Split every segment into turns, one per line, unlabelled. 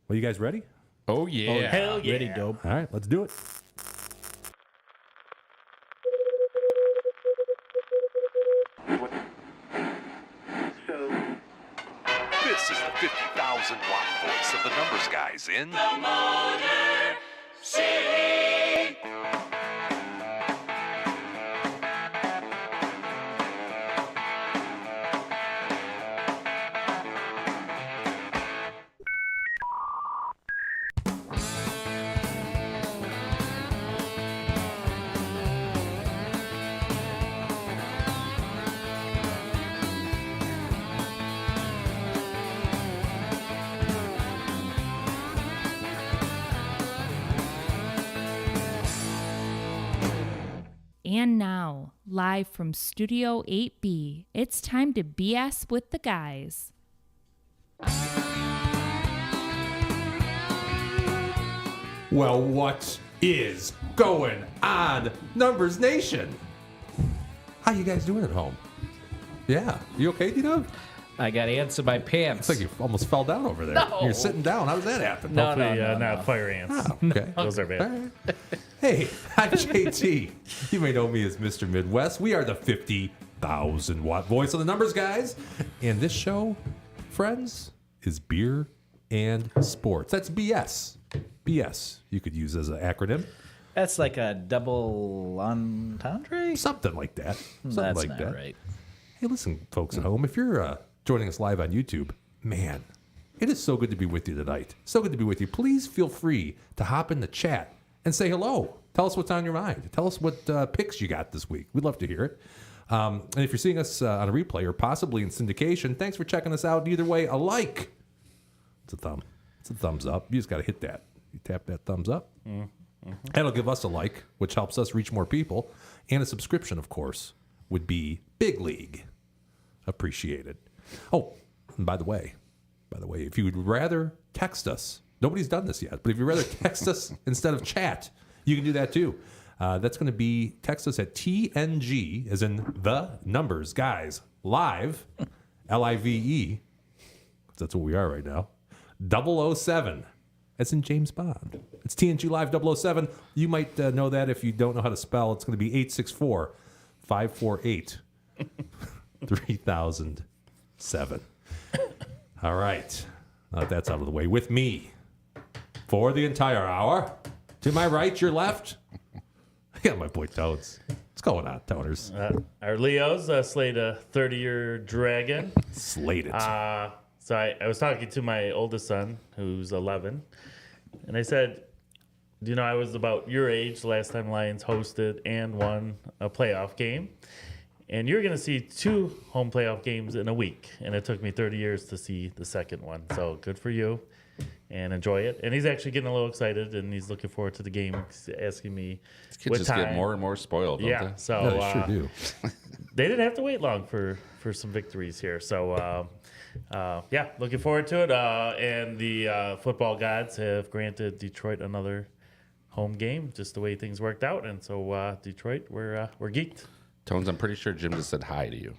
Well, you guys ready?
Oh, yeah.
Oh, hell yeah.
Ready, dope.
All right, let's do it.
This is the 50,000 watt voice of the numbers guys in the Motor City.
And now, live from Studio 8B, it's time to BS with the guys.
Well, what is going on, Numbers Nation? How you guys doing at home? Yeah, you okay, D-Dub?
I got ants in my pants.
Looks like you almost fell down over there.
No.
You're sitting down. How does that happen?
No,
Hopefully,
no,
not fire ants.
Oh, okay.
Those are bad.
All right. Hey, I'm JT. You may know me as Mr. Midwest. We are the 50,000 watt voice of the numbers, guys. And this show, friends, is beer and sports. That's BS. BS, you could use as an acronym.
That's like a double entendre?
Something like that. Something
That's
like
not
that.
right.
Hey, listen, folks at home, if you're joining us live on YouTube, man, it is so good to be with you tonight. So good to be with you. Please feel free to hop in the chat and say hello. Tell us what's on your mind. Tell us what picks you got this week. We'd love to hear it. And if you're seeing us on a replay or possibly in syndication, thanks for checking us out. Either way, a like. It's a thumb. It's a thumbs up. You just got to hit that. You tap that thumbs up. Mm-hmm. That'll give us a like, which helps us reach more people. And a subscription, of course, would be big league. Appreciated. Oh, and by the way, if you would rather text us, nobody's done this yet, but if you'd rather text us instead of chat, you can do that too. That's going to be text us at TNG, as in the numbers, guys, live, LIVE, that's what we are right now, 007. That's in James Bond. It's TNG Live 007. You might know that if you don't know how to spell. It's going to be 864-548-3007. All right. Now that that's out of the way. With me for the entire hour. To my right, your left. I got my boy Toads. What's going on, Toners?
Our Leos slayed a 30-year dragon.
Slayed it.
So I was talking to my oldest son, who's 11, and I said, do you know I was about your age the last time Lions hosted and won a playoff game? And you're going to see 2 home playoff games in a week. And it took me 30 years to see the second one. So good for you, and enjoy it. And he's actually getting a little excited, and he's looking forward to the game. He's asking me
These kids
what
just
time.
get more and more spoiled, don't
Yeah,
they?
so
yeah, they sure do.
they didn't have to wait long for some victories here. So, yeah, looking forward to it. And the football gods have granted Detroit another home game, just the way things worked out. And so, Detroit, we're geeked.
Tones, I'm pretty sure Jim just said hi to you.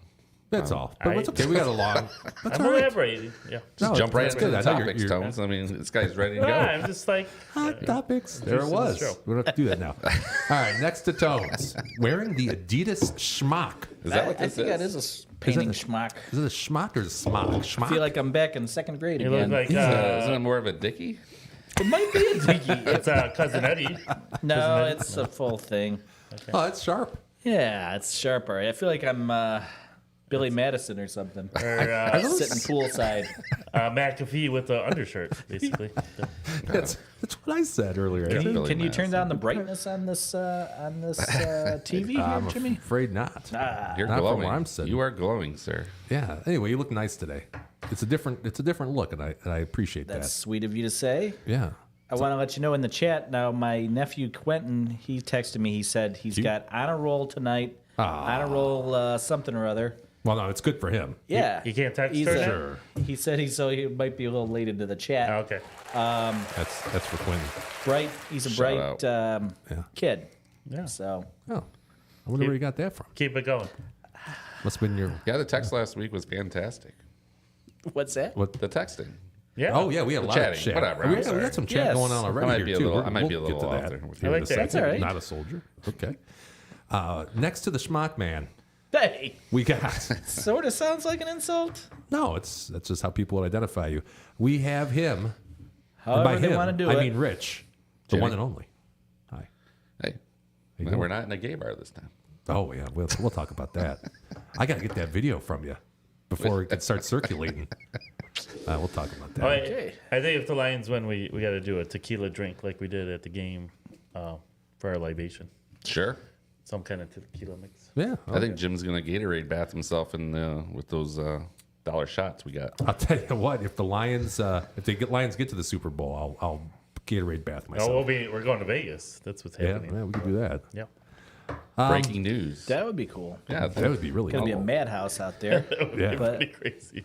That's all. But it's okay. We got a long. That's
I'm
all right.
elaborating. Yeah.
Just
No,
jump right
that's
into
good.
the
I know
topics,
you're-
Tones. I mean, this guy's ready to go.
Yeah, I'm just like,
Hot topics. There it
Juice in
was.
the show.
We don't have to do that now. All right, next to Tones. Wearing the Adidas schmuck.
Is that what
I
this
think that
is?
is a painting
Is
schmuck.
Is it a schmuck or is it a smock?
I
Schmuck?
feel like I'm back in second grade
you look
again.
like,
Isn't it more of a dickie?
it might be a dickie.
it's Cousin Eddie.
No, it's a full thing.
Oh, that's sharp.
Yeah, it's sharper. I feel like I'm Billy Madison or something.
Or
Sitting poolside.
McAfee with the undershirt, basically.
That's what I said earlier.
Billy
Can you turn
Madison.
down the brightness on this TV here,
I'm
Jimmy?
afraid not.
You're
Not from
glowing.
where I'm sitting.
You are glowing, sir.
Yeah. Anyway, you look nice today. it's a different look, and I appreciate
That's
that.
sweet of you to say.
Yeah.
I want to let you know in the chat now, my nephew Quentin, he texted me. He said he's got on a roll tonight, on a roll something or other.
Well, no, it's good for him.
Yeah.
You can't text
He's,
her?
Sure.
He said he might be a little late into the chat.
Oh, okay.
That's for Quinn.
He's a
Shout
bright kid.
Yeah.
So
Oh, I wonder where you got that from.
Keep it going.
Must have been your.
Yeah, the text last week was fantastic.
what's that?
What?
The texting.
Yeah.
Oh yeah, we had a lot
Chatting,
of chat.
whatever,
We
I'm
got
sorry.
some chat
Yes.
going on already
I might
here
be a
too.
little- I might be a
We'll get
little
to
off
that
there.
here
I
in
like
a
that.
second.
That's all right.
Not a soldier. Okay. Next to the schmuck man,
Hey,
we got.
sort of sounds like an insult.
No, that's just how people would identify you. We have him. And
However
by
they
him,
want to do
I
it.
mean Rich, the
Jenny.
one and only. Hi.
Hey,
you
no,
doing?
we're not in a gay bar this time.
Oh yeah, we'll talk about that. I got to get that video from you before it can start circulating. We'll talk about that.
Oh,
Okay.
I think if the Lions win, we got to do a tequila drink like we did at the game for our libation.
Sure.
Some kind of tequila mix.
Yeah,
I think Jim's gonna Gatorade bath himself in with those dollar shots we got.
I'll tell you what. If the Lions, Lions get to the Super Bowl, I'll Gatorade bath myself.
Oh, we're going to Vegas. That's what's
yeah,
happening.
yeah, we can do that.
Yeah.
Breaking news.
That would be cool.
Yeah,
That would be really
Gonna
cool.
be a madhouse out there.
Yeah.
But
Pretty crazy.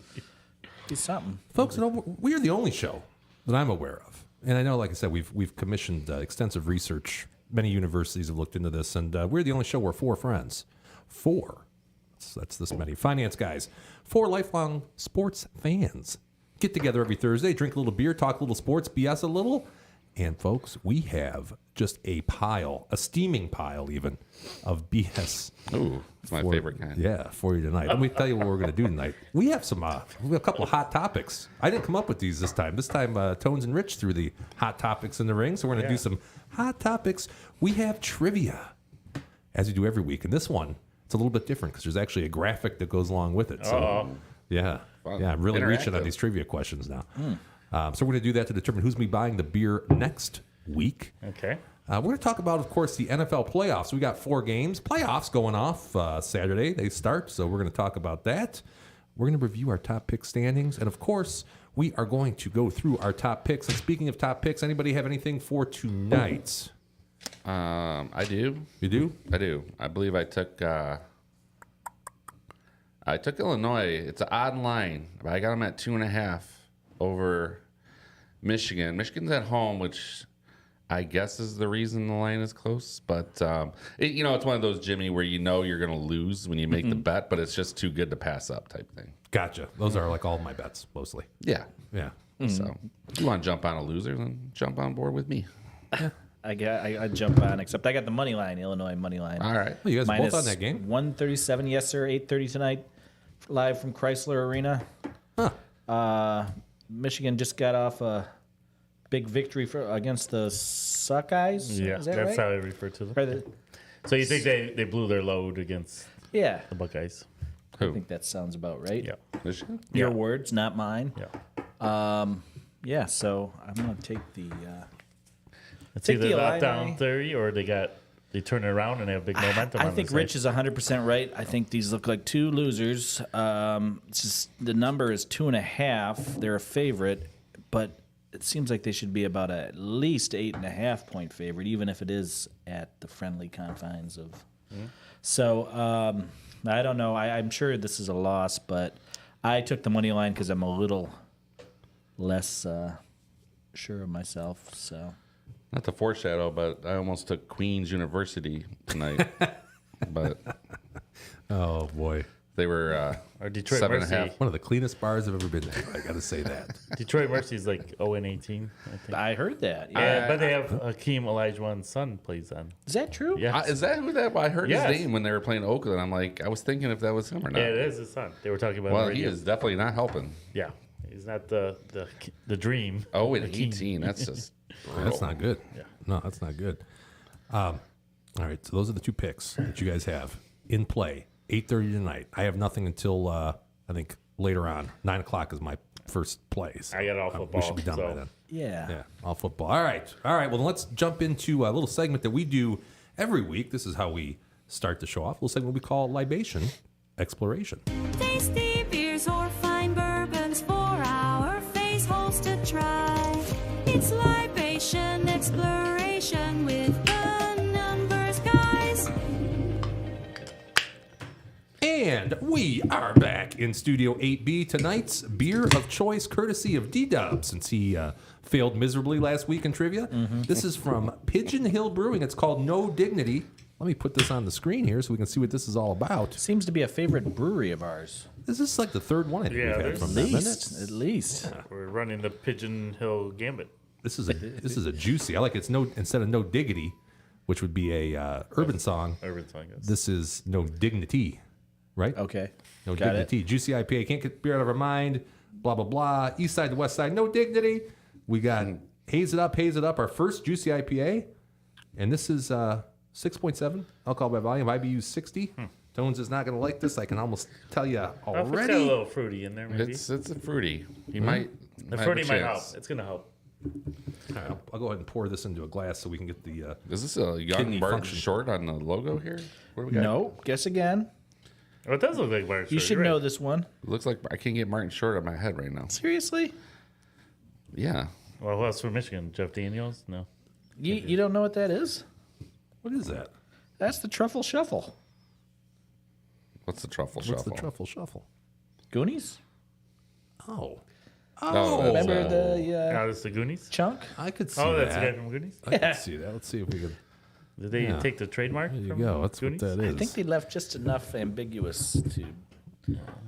be something.
Folks, we are the only show that I'm aware of, and I know, like I said, we've commissioned extensive research. Many universities have looked into this, and we're the only show where four friends, that's this many finance guys, four lifelong sports fans get together every Thursday, drink a little beer, talk a little sports, BS a little, and folks, we have just a steaming pile even of BS.
Ooh, it's my favorite kind.
Yeah, for you tonight. Let me tell you what we're going to do tonight. We have we have a couple of hot topics. I didn't come up with these this time. This time, Tones and Rich threw the hot topics in the ring, so we're going to do some hot topics. We have trivia, as we do every week, and this one it's a little bit different because there's actually a graphic that goes along with it. So, yeah,
Fun.
I'm really reaching on
Interactive.
these trivia questions now. So we're going to do that to determine who's going to be buying the beer next week.
Okay.
We're going to talk about, of course, the NFL playoffs. We got 4 games. Playoffs going off Saturday. They start, so we're going to talk about that. We're going to review our top pick standings. And, of course, we are going to go through our top picks. And speaking of top picks, anybody have anything for tonight?
I do.
You do?
I do. I believe I took Illinois. It's an odd line, but I got them at 2.5 over Michigan. Michigan's at home, which I guess is the reason the line is close. But it's one of those, Jimmy, where you know you're going to lose when you make the bet, but it's just too good to pass up type thing.
Gotcha. Those are like all my bets, mostly.
Yeah.
Yeah.
So if you want to jump on a loser, then jump on board with me.
I jump on, except I got the money line, Illinois money line.
All right.
Well, you guys
Minus
both on that game?
137, yes sir. 8:30 tonight, live from Chrysler Arena. Michigan just got off a big victory against the Suckeyes.
Yeah,
Is that
that's
right?
how I refer to them.
Right.
So you think they blew their load against
Yeah,
the Buckeyes?
I
Who?
think that sounds about right.
Yeah.
Michigan?
Your
Yeah.
words, not mine.
Yeah.
Yeah, so I'm gonna take the.
It's
Take
either
the
lockdown
Illini.
theory or they turn it around and they have big momentum.
I
on
think
their
Rich
side.
is 100% right. I think these look like two losers. It's just, the number is 2.5. They're a favorite, but it seems like they should be about at least 8.5 point favorite, even if it is at the friendly confines of. So I don't know. I'm sure this is a loss, but I took the money line because I'm a little less sure of myself. So.
Not to foreshadow, but I almost took Queen's University tonight. But
Oh, boy.
they were
Or Detroit
7.5.
Mercy.
One of the cleanest bars I've ever been to. I got to say that.
Detroit Mercy's like 0-18, I think.
I heard that. Yeah.
Yeah, but they have Hakeem Olajuwon's son plays on.
Is that true?
Yeah,
Is that who that? I heard
Yes.
his name when they were playing Oakland. I'm like, I was thinking if that was him or not.
yeah, it is his son. They were talking about.
Well,
on the
he
radio.
is definitely not helping.
Yeah, he's not the dream.
Oh, at
Hakeem.
18, that's just
That's not good.
Yeah.
No, that's not good. All right, so those are the 2 picks that you guys have in play. 8:30 tonight. I have nothing until I think later on. 9 o'clock is my first play. So,
I got all
we
football,
should be done by
so-
then.
Yeah.
Yeah, all football. All right. Well, then let's jump into a little segment that we do every week. This is how we start the show off. A little segment we call Libation Exploration.
Tasty beers or fine bourbons for try. It's libation exploration with the numbers guys.
And we are back in Studio 8B. Tonight's beer of choice, courtesy of D-Dub, since he failed miserably last week in trivia. This is from Pigeon Hill Brewing. It's called No Dignity. Let me put this on the screen here so we can see what this is all about.
Seems to be a favorite brewery of ours.
This is like the third one I think
Yeah,
we've had
there's
from
At
them,
least.
isn't it?
At least.
We're running the Pigeon Hill Gambit.
This is a juicy. I like it's no instead of No Diggity, which would be a urban song.
Urban song, yes.
This is No Dignity, right?
Okay.
No
Got it.
Dignity. Juicy IPA. Can't get beer out of our mind. Blah, blah, blah. East side to west side. No Dignity. We got Haze It Up, our first Juicy IPA. And this is 6.7 alcohol by volume, IBU 60. Tones is not going to like this. I can almost tell you
Oh, if it's got a
already.
little fruity in there, maybe.
It's a fruity. You might.
The
have
fruity
a
might help.
chance.
It's going to help.
All right, I'll go ahead and pour this into a glass so we can get the.
Is this a young
Kidney
Martin
function.
Short on the logo here? What do we got?
No. Guess again.
Oh, it does look like Martin
You
Short.
should
You're
know
right.
this one.
It looks like I can't get Martin Short on my head right now.
Seriously?
Yeah.
Well, who else from Michigan? Jeff Daniels? No.
You don't know what that is?
What is that?
That's the Truffle Shuffle.
What's the truffle
What's
shuffle?
the truffle shuffle?
Goonies?
Oh.
Oh, that's,
Remember the
Oh, this is the Goonies?
chunk?
I could see
Oh, that's the guy
that.
from Goonies?
I could see that. Let's see if we can.
Did they
Yeah.
take the trademark
There you
from
go. That's
Goonies?
what that is.
I think they left just enough ambiguous to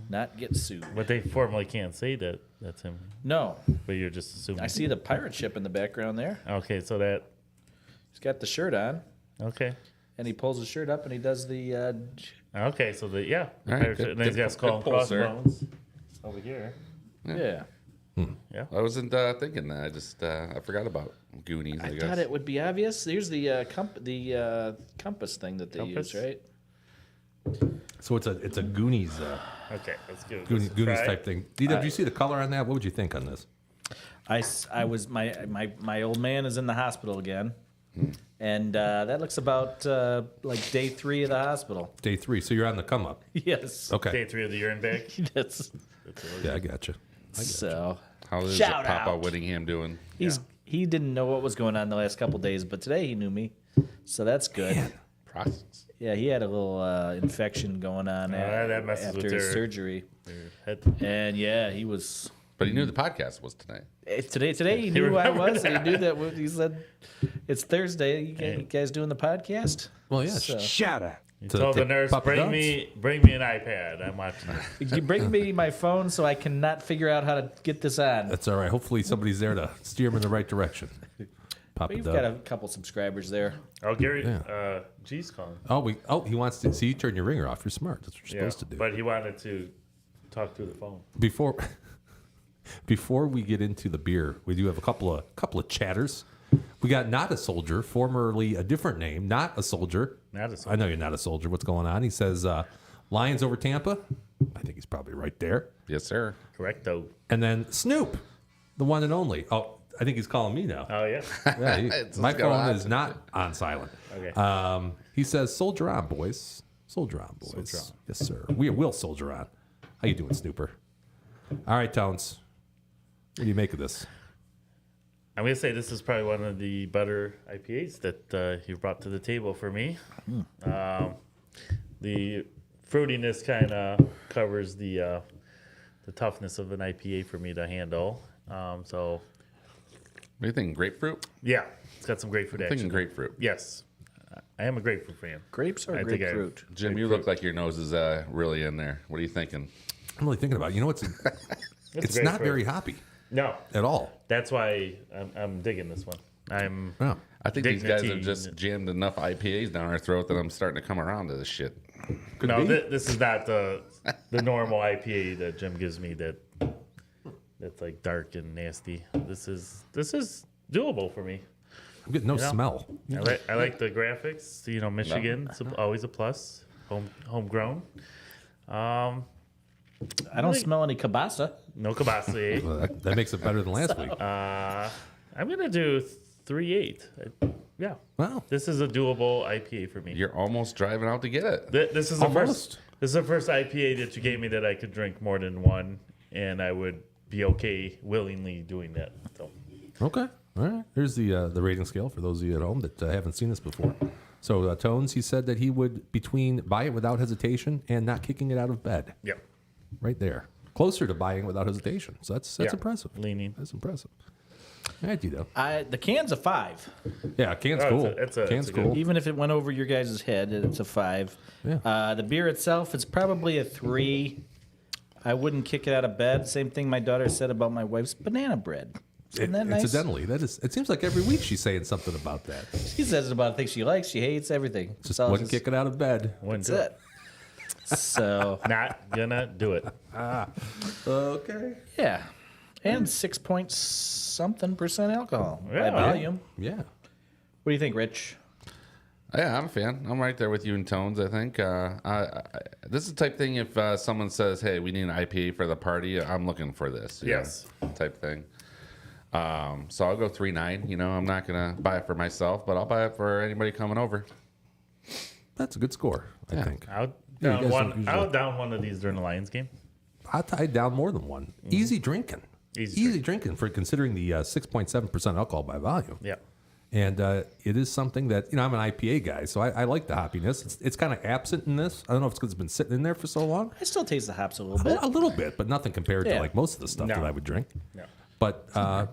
not get sued.
But they formally can't say that that's him.
No.
But you're just assuming.
I see the pirate ship in the background there.
Okay, so that.
He's got the shirt on,
Okay.
and he pulls his shirt up, and he does the...
Okay, so the yeah. The
All right,
pirate
good-
ship- and then he's
good-
got skull
good
and
pull, sir.
crossbones over here.
yeah.
I wasn't thinking that. I just I forgot about Goonies. I
I
guess.
thought it would be obvious. Here's the compass thing that they
Compass?
use, right?
So it's a Goonies
Okay, let's give it
Goonies,
a
Goonies
try.
type thing. Did you see the color on that? What would you think on this?
I was my old man is in the hospital again, and that looks about like day 3 of the hospital.
Day 3. So you're on the come up.
Yes.
Okay.
Day 3 of the urine bag.
That's
Yeah, I got you.
so.
How is
Shout
Papa
out.
Whittingham doing?
He didn't know what was going on the last couple days, but today he knew me, so that's good.
Process.
Yeah, he had a little infection going on
that messes
after
with
his
your-
surgery,
Head.
and yeah, he was.
But he knew the podcast was tonight.
Today he knew who I
remembered
was. And he knew that he said it's Thursday. You guys doing the podcast?
Well, yeah.
So,
You
To
told the
take
nurse,
Papa
bring
John's.
me an iPad. I'm watching it.
you bring me my phone so I cannot figure out how to get this on.
That's all right. Hopefully somebody's there to steer him in the right direction. Pop
We've
it
got
up.
a couple subscribers there.
Oh, Gary,
Yeah.
G's calling.
He wants to see you turn your ringer off. You're smart. That's what you're
Yeah,
supposed to do.
but he wanted to talk through the phone.
Before we get into the beer, we do have a couple of chatters. We got Not a Soldier, formerly a different name, Not a Soldier.
Not a soldier.
I know you're not a soldier. What's going on? He says Lions over Tampa. I think he's probably right there.
Yes, sir.
Correcto.
And then Snoop, the one and only. Oh, I think he's calling me now.
Oh yeah.
Yeah,
It's
my
what's going
phone
on.
is not on silent.
Okay.
He says, "Soldier on, boys. Soldier on, boys.
Soldier on.
Yes, sir. We will soldier on. How you doing, Snooper? All right, Tones. What do you make of this?
I'm gonna say this is probably one of the better IPAs that you brought to the table for me. The fruitiness kind of covers the toughness of an IPA for me to handle. So
What do you think? Grapefruit?
yeah, it's got some grapefruit
I'm
action.
thinking grapefruit.
Yes, I am a grapefruit fan.
Grapes or
I think I-
grapefruit?
Jim, you look like your nose is really in there. What are you thinking?
I'm really thinking about it. You know, it's not
grapefruit.
very hoppy
No,
at all.
that's why I'm digging this one. I'm
No.
I think these guys have
Dignity.
just jammed enough IPAs down our throat that I'm starting to come around to this shit.
Could
no.
be.
This is not the normal IPA that Jim gives me. That's like dark and nasty. This is doable for me.
I'm getting no
know?
smell.
I like the graphics. You know, Michigan, it's always a plus. Homegrown.
I don't smell any kielbasa.
No kibasa.
Well, that makes it better than last week.
I'm gonna do 3.8. Yeah,
Wow.
this is a doable IPA for me.
You're almost driving out to get it.
This is the
Almost.
first. This is the first IPA that you gave me that I could drink more than one, and I would be okay willingly doing that. So
Okay. All right. Here's the rating scale for those of you at home that haven't seen this before. So Tones, he said that he would between buy it without hesitation and not kicking it out of bed.
yep,
Right there. Closer to buying without hesitation. So that's
Yeah.
impressive.
leaning.
That's impressive. All right, Dito.
The can's a 5.
Yeah, can's
Oh,
cool.
it's
Can's
a good-
cool.
Even if it went over your guys' head, it's a 5.
Yeah.
The beer itself is probably a 3. I wouldn't kick it out of bed. Same thing my daughter said about my wife's banana bread. Isn't that nice?
Incidentally, that is. It seems like every week she's saying something about that.
She says it about things she likes, she hates, everything.
Just
So
wouldn't kick it out of bed.
Wouldn't
That's
do
it. So,
Not gonna do it.
Okay.
yeah. And 6-point-something% alcohol by
Yeah.
volume.
Yeah.
What do you think, Rich?
Yeah, I'm a fan. I'm right there with you in Tones, I think. This is the type thing if someone says, hey, we need an IPA for the party, I'm looking for this. you
Yes.
know, type thing. So I'll go 3.9. You know, I'm not going to buy it for myself, but I'll buy it for anybody coming over.
That's a good score, I think.
I'll
Yeah, you
down
guys don't
one.
usually-
I'll down one of these during the Lions game.
I tied down more than one. Easy drinking.
Easy
drinking for considering the 6.7% alcohol by volume.
Yeah.
And it is something that, I'm an IPA guy, so I like the hoppiness. It's kind of absent in this. I don't know if it's because it's been sitting in there for so long.
I still taste the hops a little bit.
A little bit, but nothing compared to
Yeah.
like most of the stuff
No.
that I would drink.
No.
But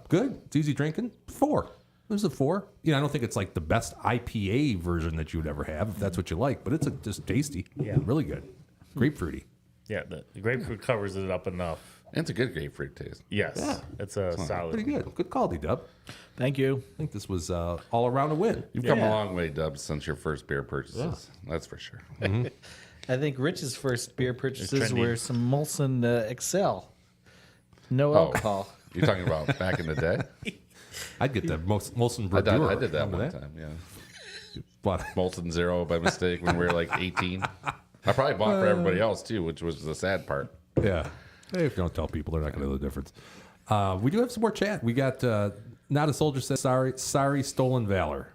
good. It's easy drinking. 4. It was a 4. I don't think it's like the best IPA version that you would ever have, if that's what you like. But it's just tasty.
Yeah.
Really good. Grapefruity.
Yeah. The grapefruit covers it up enough.
And it's a good grapefruit taste.
Yes.
Yeah.
It's a solid.
Pretty good. Good call, D-Dub.
Thank you.
I think this was all around a win.
You've come a
Yeah.
long way, Dubs, since your first beer purchases. That's for sure.
I think Rich's first beer purchases
trendy.
were some Molson Excel. No alcohol.
You're talking about back in the day?
I'd get that Molson
I
Brewer.
did that
Remember
one time, yeah.
But
Molten Zero by mistake when we were like 18. I probably bought for everybody else too, which was the sad part.
yeah. Hey, if you don't tell people, they're not going to know the difference. We do have some more chat. We got Not a Soldier says sorry, stolen valor.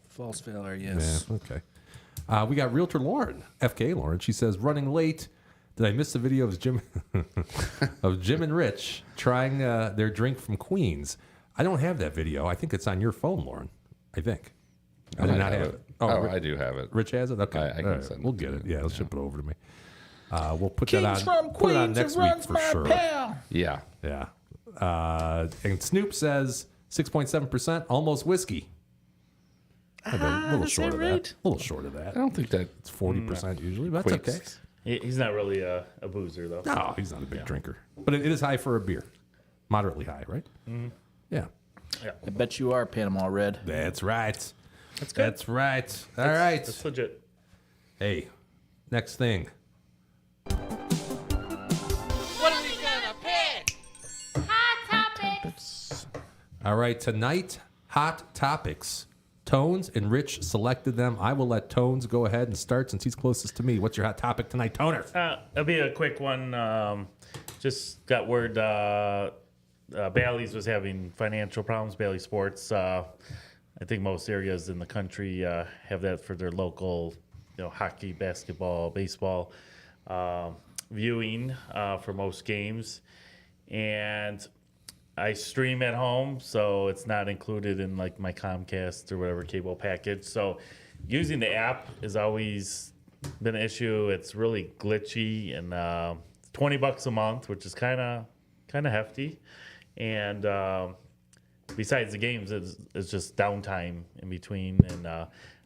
False valor,
Yeah,
yes.
okay. We got Realtor Lauren, FK Lauren. She says, running late. Did I miss the video of Jim and Rich trying their drink from Queens? I don't have that video. I think it's on your phone, Lauren. I think. I do not have it.
Oh, I do have it.
Rich has it? Okay.
I can
All right.
send it
We'll
to
get
you.
it. Yeah, ship it over to me. We'll put
Kings
that on.
from
Put it on
Queens,
next
it
week
runs
for
my
sure.
pal.
Yeah.
Yeah. And Snoop says 6.7%, almost whiskey. A little
is
short
that
of
right?
that. A little short of that.
I don't think that
It's 40% usually, but that's okay.
equates.
He's not really a boozer though.
No, he's not a big drinker. But it is high for a beer. Moderately high, right? Mm-hmm. Yeah.
I bet you are Panama Red.
That's right.
That's good.
That's right. All right.
That's legit.
Hey, next thing.
Hot topics.
All right, tonight, hot topics. Tones and Rich selected them. I will let Tones go ahead and start since he's closest to me. What's your hot topic tonight, Toner?
It'll be a quick one. Just got word Bally's was having financial problems. Bally Sports. I think most areas in the country have that for their local, hockey, basketball, baseball viewing for most games. And I stream at home, so it's not included in like my Comcast or whatever cable package. So using the app has always been an issue. It's really glitchy, and $20 a month, which is kind of hefty. And besides the games, it's just downtime in between, and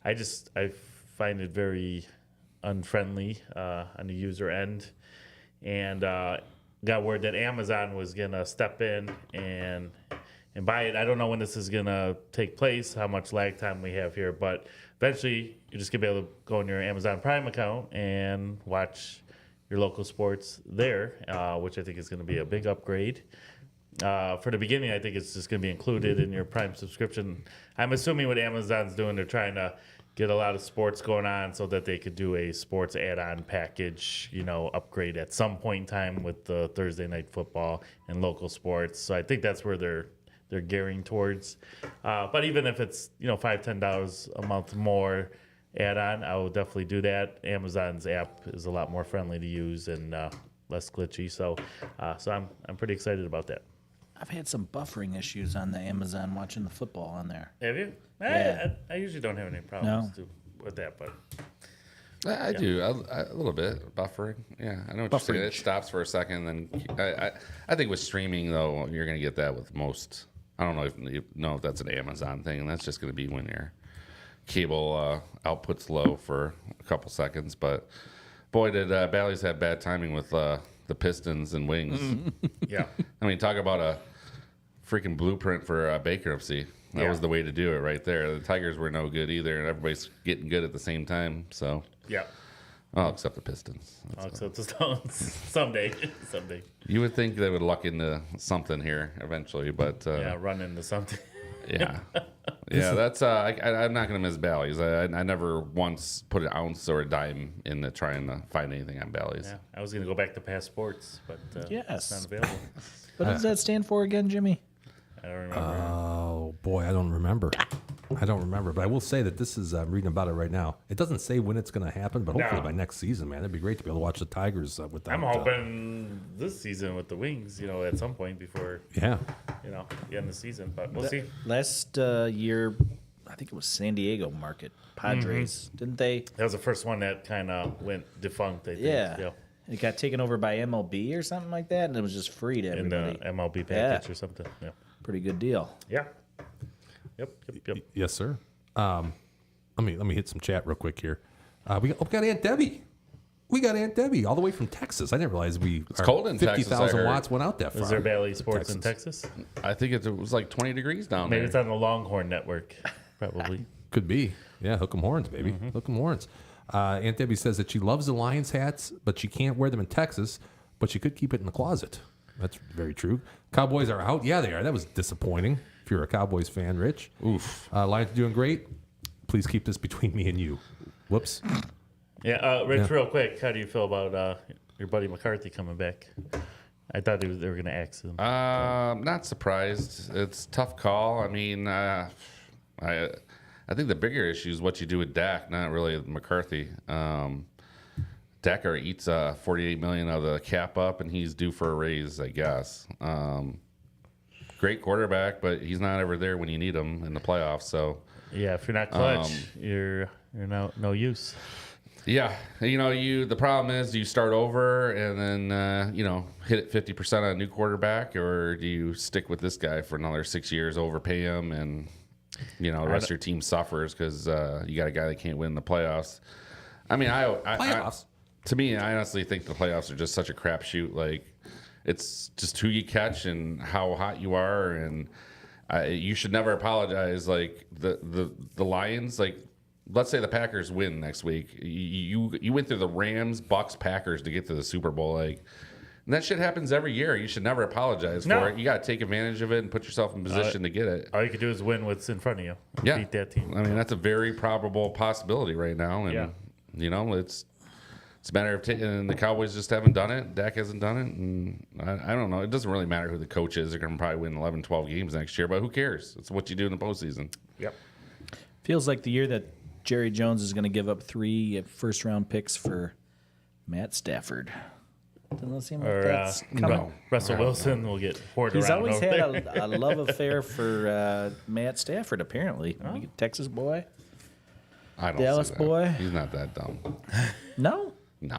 I find it very unfriendly on the user end, and got word that Amazon was gonna step in and buy it. I don't know when this is gonna take place, how much lag time we have here, but eventually you're just gonna be able to go on your Amazon Prime account and watch your local sports there, which I think is gonna be a big upgrade. For the beginning, I think it's just going to be included in your Prime subscription. I'm assuming what Amazon's doing, they're trying to get a lot of sports going on so that they could do a sports add-on package, upgrade at some point in time with the Thursday night football and local sports. So I think that's where they're gearing towards. But even if it's $5-10 a month more add-on, I will definitely do that. Amazon's app is a lot more friendly to use, and less glitchy. So I'm pretty excited about that.
I've had some buffering issues on the Amazon watching the football on there.
Have you?
Yeah.
I usually don't have any problems with that, but
I do a little bit buffering. Yeah, I know what you're saying. It stops for a second, then I think with streaming though, you're gonna get that with most. I don't know if you know if that's an Amazon thing. That's just gonna be when your cable output's low for a couple seconds. But boy, did Bally's have bad timing with the Pistons and Wings.
yeah.
I mean, talk about a freaking blueprint for bankruptcy. That was the way to do it right there. The Tigers were no good either, and everybody's getting good at the same time. So,
Yeah.
oh, except the Pistons.
I'll accept the Stones someday.
You would think they would luck into something here eventually, but
Run into something.
yeah, yeah. That's I'm not going to miss Bally's. I never once put an ounce or a dime into trying to find anything on Bally's.
Yeah, I was going to go back to passports, but
Yes.
it's not available.
What does that stand for again, Jimmy?
I don't remember.
Oh boy, I don't remember. But I will say that this is I'm reading about it right now. It doesn't say when it's going to happen, but hopefully
No.
by next season, man, it'd be great to be able to watch the Tigers without.
I'm hoping this season with the Wings, at some point before,
Yeah,
the end of the season. But we'll see.
Last year, I think it was San Diego market. Padres. Didn't they?
That was the first one that kind of went defunct, I think.
Yeah. It got taken over by MLB or something like that, and it was just free to
In the
everybody.
MLB package or something. Yeah.
Pretty good deal.
Yeah. Yep.
yes, sir. Let me hit some chat real quick here. We got Aunt Debbie. We got Aunt Debbie all the way from Texas. I didn't realize it's
cold in Texas, I
50,000
heard.
watts went out that far.
Is there Bally Sports in Texas?
I think it was like 20 degrees down
Maybe
there.
it's on the Longhorn Network, probably.
Could be. Yeah, hook 'em horns, baby. Hook 'em horns. Aunt Debbie says that she loves the Lions hats, but she can't wear them in Texas, but she could keep it in the closet. That's very true. Cowboys are out. Yeah, they are. That was disappointing if you're a Cowboys fan, Rich.
Oof.
Lions are doing great. Please keep this between me and you. Whoops.
Yeah, Rich, real quick, how do you feel about your buddy McCarthy coming back? I thought they were going to axe him.
Not surprised. It's a tough call. I mean, I think the bigger issue is what you do with Dak, not really McCarthy. Decker eats $48 million of the cap up, and he's due for a raise, I guess. Great quarterback, but he's not ever there when you need him in the playoffs. So
Yeah, if you're not clutch, you're no use.
yeah, the problem is, do you start over and then hit it 50% on a new quarterback, or do you stick with this guy for another 6 years, overpay him, and the rest of your team suffers because you got a guy that can't win the playoffs? I mean,
Playoffs?
To me, I honestly think the playoffs are just such a crapshoot. Like, it's just who you catch and how hot you are, and you should never apologize. Like the Lions, like, let's say the Packers win next week. You went through the Rams, Bucks, Packers to get to the Super Bowl. Like, and that shit happens every year. You should never apologize for it. You got to take advantage of it and put yourself in position to get it.
All you can do is win what's in front of you.
Yeah,
Beat that team.
I mean, that's a very probable possibility right now, and it's a matter of and the Cowboys just haven't done it. Dak hasn't done it, and I don't know. It doesn't really matter who the coach is. They're going to probably win 11, 12 games next year, but who cares? It's what you do in the postseason.
Yep.
Feels like the year that Jerry Jones is going to give up 3 first-round picks for Matt Stafford. Doesn't that seem like
Or
that's coming?
No.
Russell Wilson will get poured
He's
around.
always
over
had
there.
a love affair for Matt Stafford, apparently. Texas boy.
I don't
Dallas
see that.
boy?
He's not that dumb.
No.
No.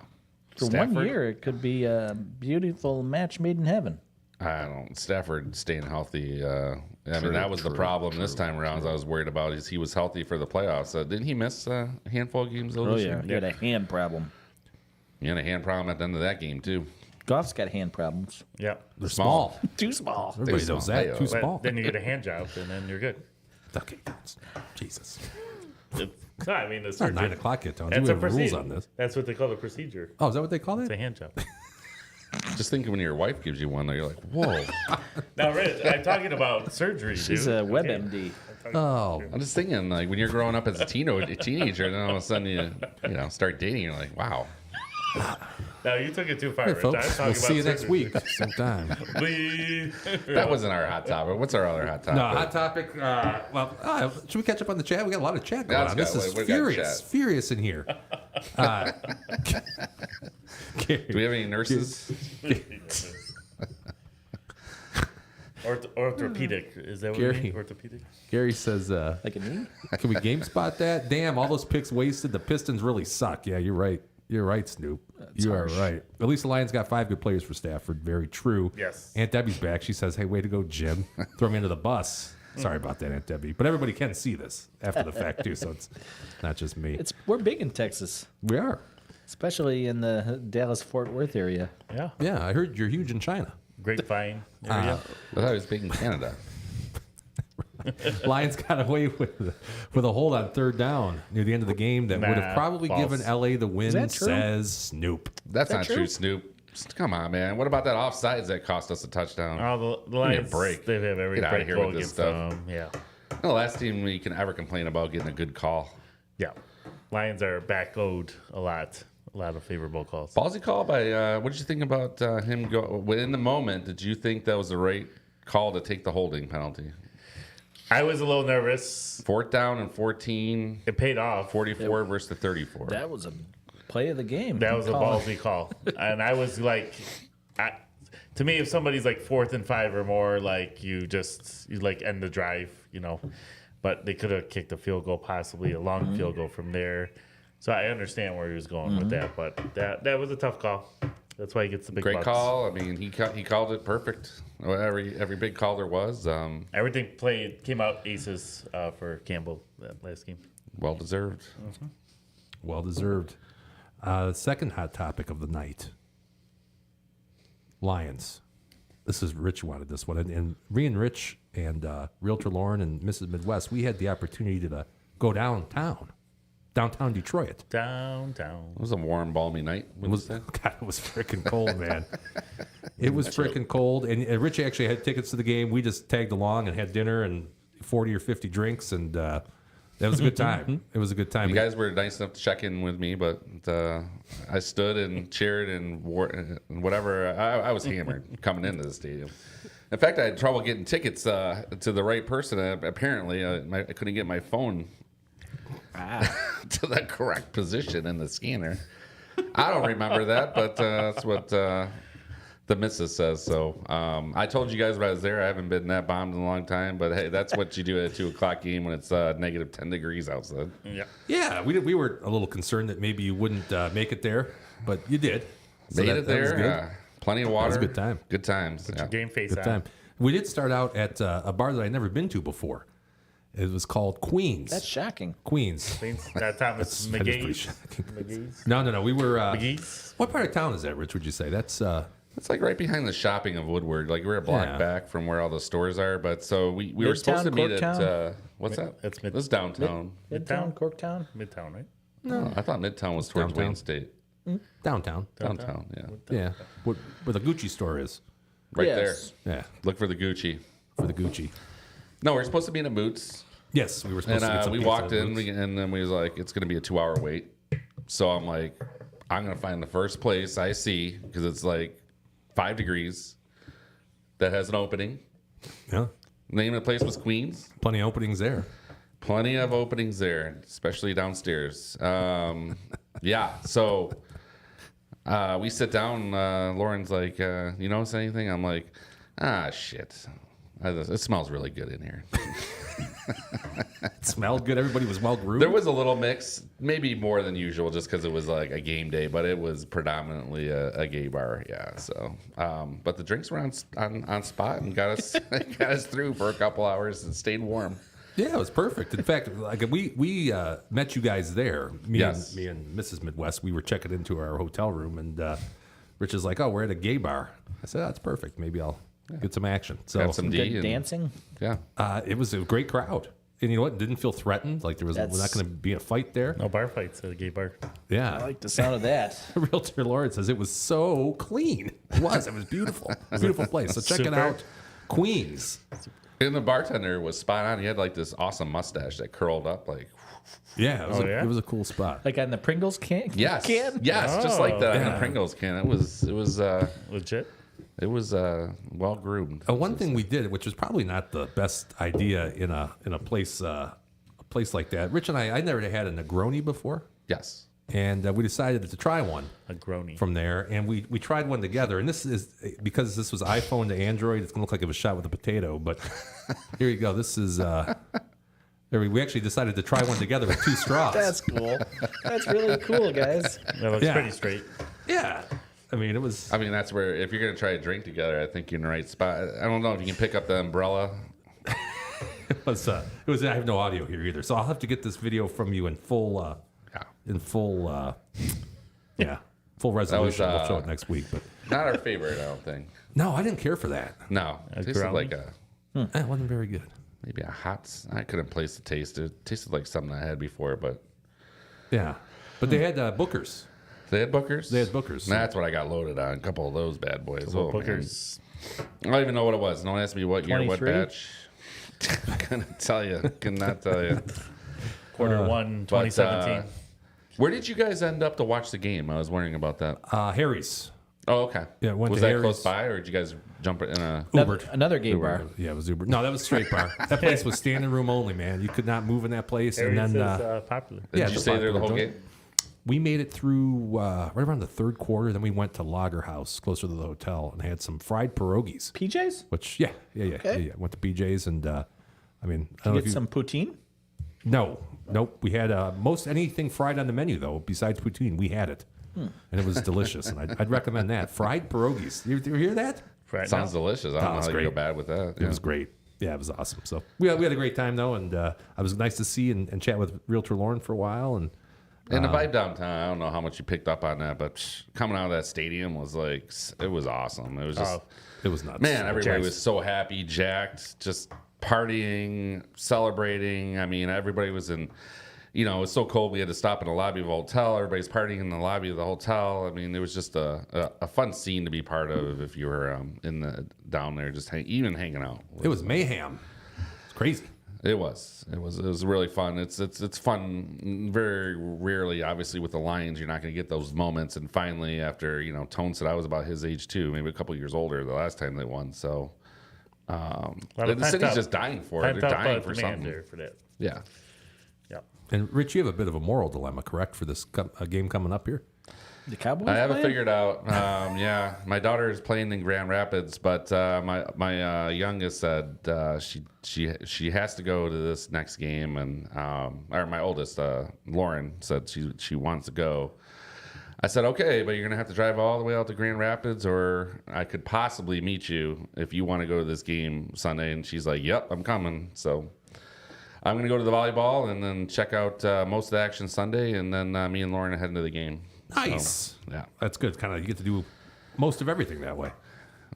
For
Stafford?
1 year, it could be a beautiful match made in heaven.
I don't. Stafford staying healthy. I mean, that was the problem this time around. I was worried about is he was healthy for the playoffs. Didn't he miss a handful of games?
Oh,
this
yeah.
year?
He had a hand problem.
He had a hand problem at the end of that game too.
Goff's got hand problems.
Yeah.
They're small.
Too small.
Everybody
Too
knows
small.
that.
Hey,
Too
But
small.
then you get a hand job, and then you're good.
Okay. Jesus.
No, I mean, the
It's not
surgery.
9 o'clock yet, Tony.
That's
We
a
have rules
procedure.
on this.
That's what they call the procedure.
Oh, is that what they call
It's a
it?
hand job.
Just think when your wife gives you one, you're like, whoa.
Now, Rich, I'm talking about surgery.
She's
dude.
a
Okay.
WebMD.
Oh,
I'm just thinking, like, when you're growing up as a teenager, and then all of a sudden you start dating, you're like, wow.
No, you took it too far,
hey,
Rich.
folks.
I'm talking
We'll
about
see you next
surgery.
week sometime.
Bleep.
That wasn't our hot topic. What's our other hot topic?
No, hot topic. Should we catch up on the chat? We got a lot of chat going
Yeah, let's
on.
go.
This is
We got
furious,
chat.
furious in here.
Do we have any nurses?
Orthopedic. Is that what you
Gary.
mean? Orthopedic?
Gary says,
Like a knee?
can we game spot that? Damn, all those picks wasted. The Pistons really suck. Yeah, you're right. You're right, Snoop. You are right. At least the Lions got 5 good players for Stafford. Very true.
Yes.
Aunt Debbie's back. She says, hey, way to go, Jim. Throw me under the bus. Sorry about that, Aunt Debbie. But everybody can see this after the fact, too, so it's not just me.
We're big in Texas,
We are.
especially in the Dallas-Fort Worth area.
Yeah.
Yeah, I heard you're huge in China.
Grapevine area.
I thought it was big in Canada.
Lions got away with a hold on 3rd down near the end of the game that would have
Nah,
probably
false.
given LA the win,
that true?
says Snoop.
That's
that
not
true?
true, Snoop. Come on, man. What about that offsides that cost us a touchdown?
Oh, the
me a
Lions,
break.
they have every
Get outta
break
here
goal
with this
against
stuff.
them. Yeah.
The last team we can ever complain about getting a good call.
Yeah. Lions are back owed a lot of favorable calls.
Ballsy call by, what did you think about him go in the moment? Did you think that was the right call to take the holding penalty?
I was a little nervous.
4th down and 14,
It paid off.
44 versus the 34.
That was a play of the game.
That was a
Call.
ballsy call. And I was like, to me, if somebody's like 4th and 5 or more, like you like end the drive, you know. But they could have kicked a field goal, possibly a long field goal from there. So I understand where he was going with that, but that was a tough call. That's why he gets the big
Great
bucks.
call. I mean, he called it perfect. Every big call there was.
Everything came out aces for Campbell that last game.
Well deserved.
Well deserved. Second hot topic of the night. Lions. This is Rich wanted this one. And me and Rich and Realtor Lauren and Mrs. Midwest, we had the opportunity to go downtown Detroit.
Downtown.
It was a warm, balmy night.
It was freaking cold, man. It was freaking cold. And Rich actually had tickets to the game. We just tagged along and had dinner and 40 or 50 drinks. And that was a good time. It was a good time.
You guys were nice enough to check in with me, but I stood and cheered and whatever. I was hammered coming into the stadium. In fact, I had trouble getting tickets to the right person. Apparently, I couldn't get my phone to the correct position in the scanner. I don't remember that, but that's what the missus says. So I told you guys when I was there, I haven't been that bombed in a long time. But hey, that's what you do at a 2 o'clock game when it's negative 10 degrees outside.
Yeah.
Yeah, we were a little concerned that maybe you wouldn't make it there, but you did. So
Made
that
it
was
there.
good.
Plenty of water.
was a good time.
Good times. Yeah.
Game face
Good
on.
time. We did start out at a bar that I'd never been to before. It was called Queens.
That's shocking.
Queens.
That time it's
That is pretty
McGee's.
shocking.
McGee's.
No. We were.
McGee's.
What part of town is that, Rich? Would you say that's?
It's like right behind the shopping of Woodward. Like we're a block
Yeah.
back from where all the stores are. But so we were supposed to meet at
Corktown?
what's that?
It's
It was downtown.
Midtown, Corktown.
Midtown, right?
No, I thought Midtown was towards
Downtown.
Wayne State.
downtown.
Downtown, yeah,
Yeah, where the Gucci store is.
right
Yes.
Yeah,
there. Look for the Gucci.
for the Gucci.
No, we're supposed to be in a Boots,
Yes, we were supposed to get
and
some
we
pizza
walked
at
in,
Boots.
and then we was like, it's gonna be a 2 hour wait. So I'm like, I'm gonna find the first place I see because it's like 5 degrees that has an opening.
Yeah,
Name of the place was Queens.
plenty of openings there.
Plenty of openings there, especially downstairs. Yeah, so we sit down. Lauren's like, you notice anything? I'm like, shit. It smells really good in here.
It smelled good. Everybody was well groomed.
There was a little mix, maybe more than usual, just because it was like a game day, but it was predominantly a gay bar. Yeah, so, but the drinks were on spot and got us through for a couple hours and stayed warm.
Yeah, it was perfect. In fact, like we met you guys there.
Yes.
Me and Mrs. Midwest. We were checking into our hotel room, and Rich is like, "Oh, we're at a gay bar." I said, "That's perfect. Maybe I'll get some action." So
Have some D
Good
and-
dancing.
Yeah.
it was a great crowd, and you know what? Didn't feel threatened. Like there was
That's-
not going to be a fight there.
No bar fights at a gay bar.
Yeah.
I like the sound of that.
Realtor Lauren says it was so clean. It was. It was beautiful. Beautiful place. So check it
Super.
out. Queens.
And the bartender was spot on. He had like this awesome mustache that curled up like.
Yeah, it was,
yeah?
it was a cool spot.
Like on the Pringles can.
Yes,
Can?
yes, just like that in
Yeah.
the Pringles can. It was
Legit.
well groomed.
One thing we did, which was probably not the best idea in a place like that. Rich and I never had a Negroni before.
Yes,
and we decided to try one
A groany.
from there, and we tried one together. And this is because this was iPhone to Android. It's gonna look like it was shot with a potato, but here you go. This is. We actually decided to try one together with 2 straws.
That's cool. That's really cool, guys.
That looks
Yeah.
pretty straight.
Yeah, I mean it was.
I mean, that's where if you're gonna try a drink together, I think you're in the right spot. I don't know if you can pick up the umbrella.
It was. I have no audio here either, so I'll have to get this video from you in full. Full resolution. We'll show it next week. But
Not our favorite, I don't think.
no, I didn't care for that.
No, it tasted
brownie?
like
It wasn't very good.
maybe a hot. I couldn't place the taste. It tasted like something I had before, but
Yeah, but they had Booker's.
they had Booker's.
They had Booker's.
That's what I got loaded on. A couple of those bad boys.
Well,
Oh, man.
Booker's.
I don't even know what it was. Don't ask me what year, what
23?
batch. Couldn't tell you. Cannot tell you.
Quarter 1,
But,
2017.
where did you guys end up to watch the game? I was wondering about that.
Harry's.
Oh, okay.
Yeah, went
was
to
that
Harry's.
close by, or did you guys jump in a?
Another gay bar.
Yeah, it was Uber. No, that was straight bar. That place was standing room only, man. You could not move in that place.
Harry's
and then
is popular.
Did
yeah,
you
the
stay there the whole
popular
game?
we made it through right around the third quarter. Then we went to Lager House, closer to the hotel, and had some fried pierogies.
PJs?
Which, yeah. Went to BJ's, and I mean, I don't know
Get
if you,
some poutine?
nope. We had most anything fried on the menu though, besides poutine. We had it, and it was delicious. And I'd recommend that fried pierogies. You hear that?
Right
Sounds
now.
delicious. I don't know
it's
how you go
great.
bad with that.
It was great. Yeah, it was awesome. So we had a great time though, and I was nice to see and chat with Realtor Lauren for a while. And
And the vibe downtown, I don't know how much you picked up on that, but coming out of that stadium was like, it was awesome. It was just,
it was nuts.
man, everybody
Jacked.
was so happy, jacked, just partying, celebrating. I mean, everybody was in, it was so cold we had to stop in the lobby of a hotel. Everybody's partying in the lobby of the hotel. I mean, it was just a fun scene to be part of if you were down there, just even hanging out.
It was mayhem. It's crazy.
It was really fun. It's fun. Very rarely, obviously, with the Lions, you're not going to get those moments. And finally, after Tone said I was about his age too, maybe a couple years older the last time they won. So the city's just dying for it. They're dying for something.
For that.
Yeah.
Yep.
And Rich, you have a bit of a moral dilemma, correct, for this game coming up here?
The Cowboys?
I haven't
playing?
figured out. Yeah, my daughter is playing in Grand Rapids, but my youngest said she has to go to this next game, and or my oldest Lauren said she wants to go. I said okay, but you're gonna have to drive all the way out to Grand Rapids, or I could possibly meet you if you want to go to this game Sunday. And she's like, "Yep, I'm coming." So I'm gonna go to the volleyball and then check out most of the action Sunday, and then me and Lauren are heading to the game.
Nice.
So, yeah.
That's good. Kind of you get to do most of everything that way.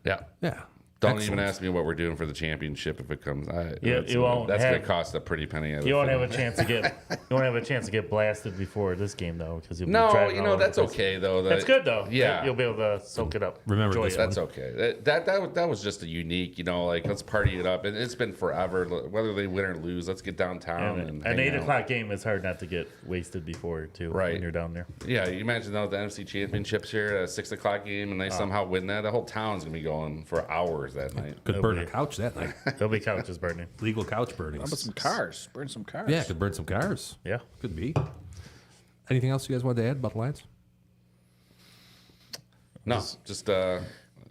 Yeah.
Yeah.
Don't
Excellent.
even ask me what we're doing for the championship if it comes.
You won't
That's
have-
going to cost a pretty penny.
You won't have a chance to get blasted before this game though, because you'll be
No,
driving all over
that's
the place.
okay though.
That's good though.
Yeah.
You'll be able to soak it up.
Remember
Enjoy
this
it.
That's okay. That was just a unique, like let's party it up. And it's been forever. Whether they win or lose, let's get downtown and
An
hang
8
out.
o'clock game is hard not to get wasted before too.
Right.
When you're down there.
Yeah, you imagine though the NFC Championships here at a 6 o'clock game, and they somehow win that. The whole town's gonna be going for hours that night.
Could burn a couch that night.
There'll be couches burning.
Legal couch burnings.
How about some cars? Burn some cars.
Yeah, could burn some cars.
Yeah.
Could be. Anything else you guys wanted to add about the Lions?
No, just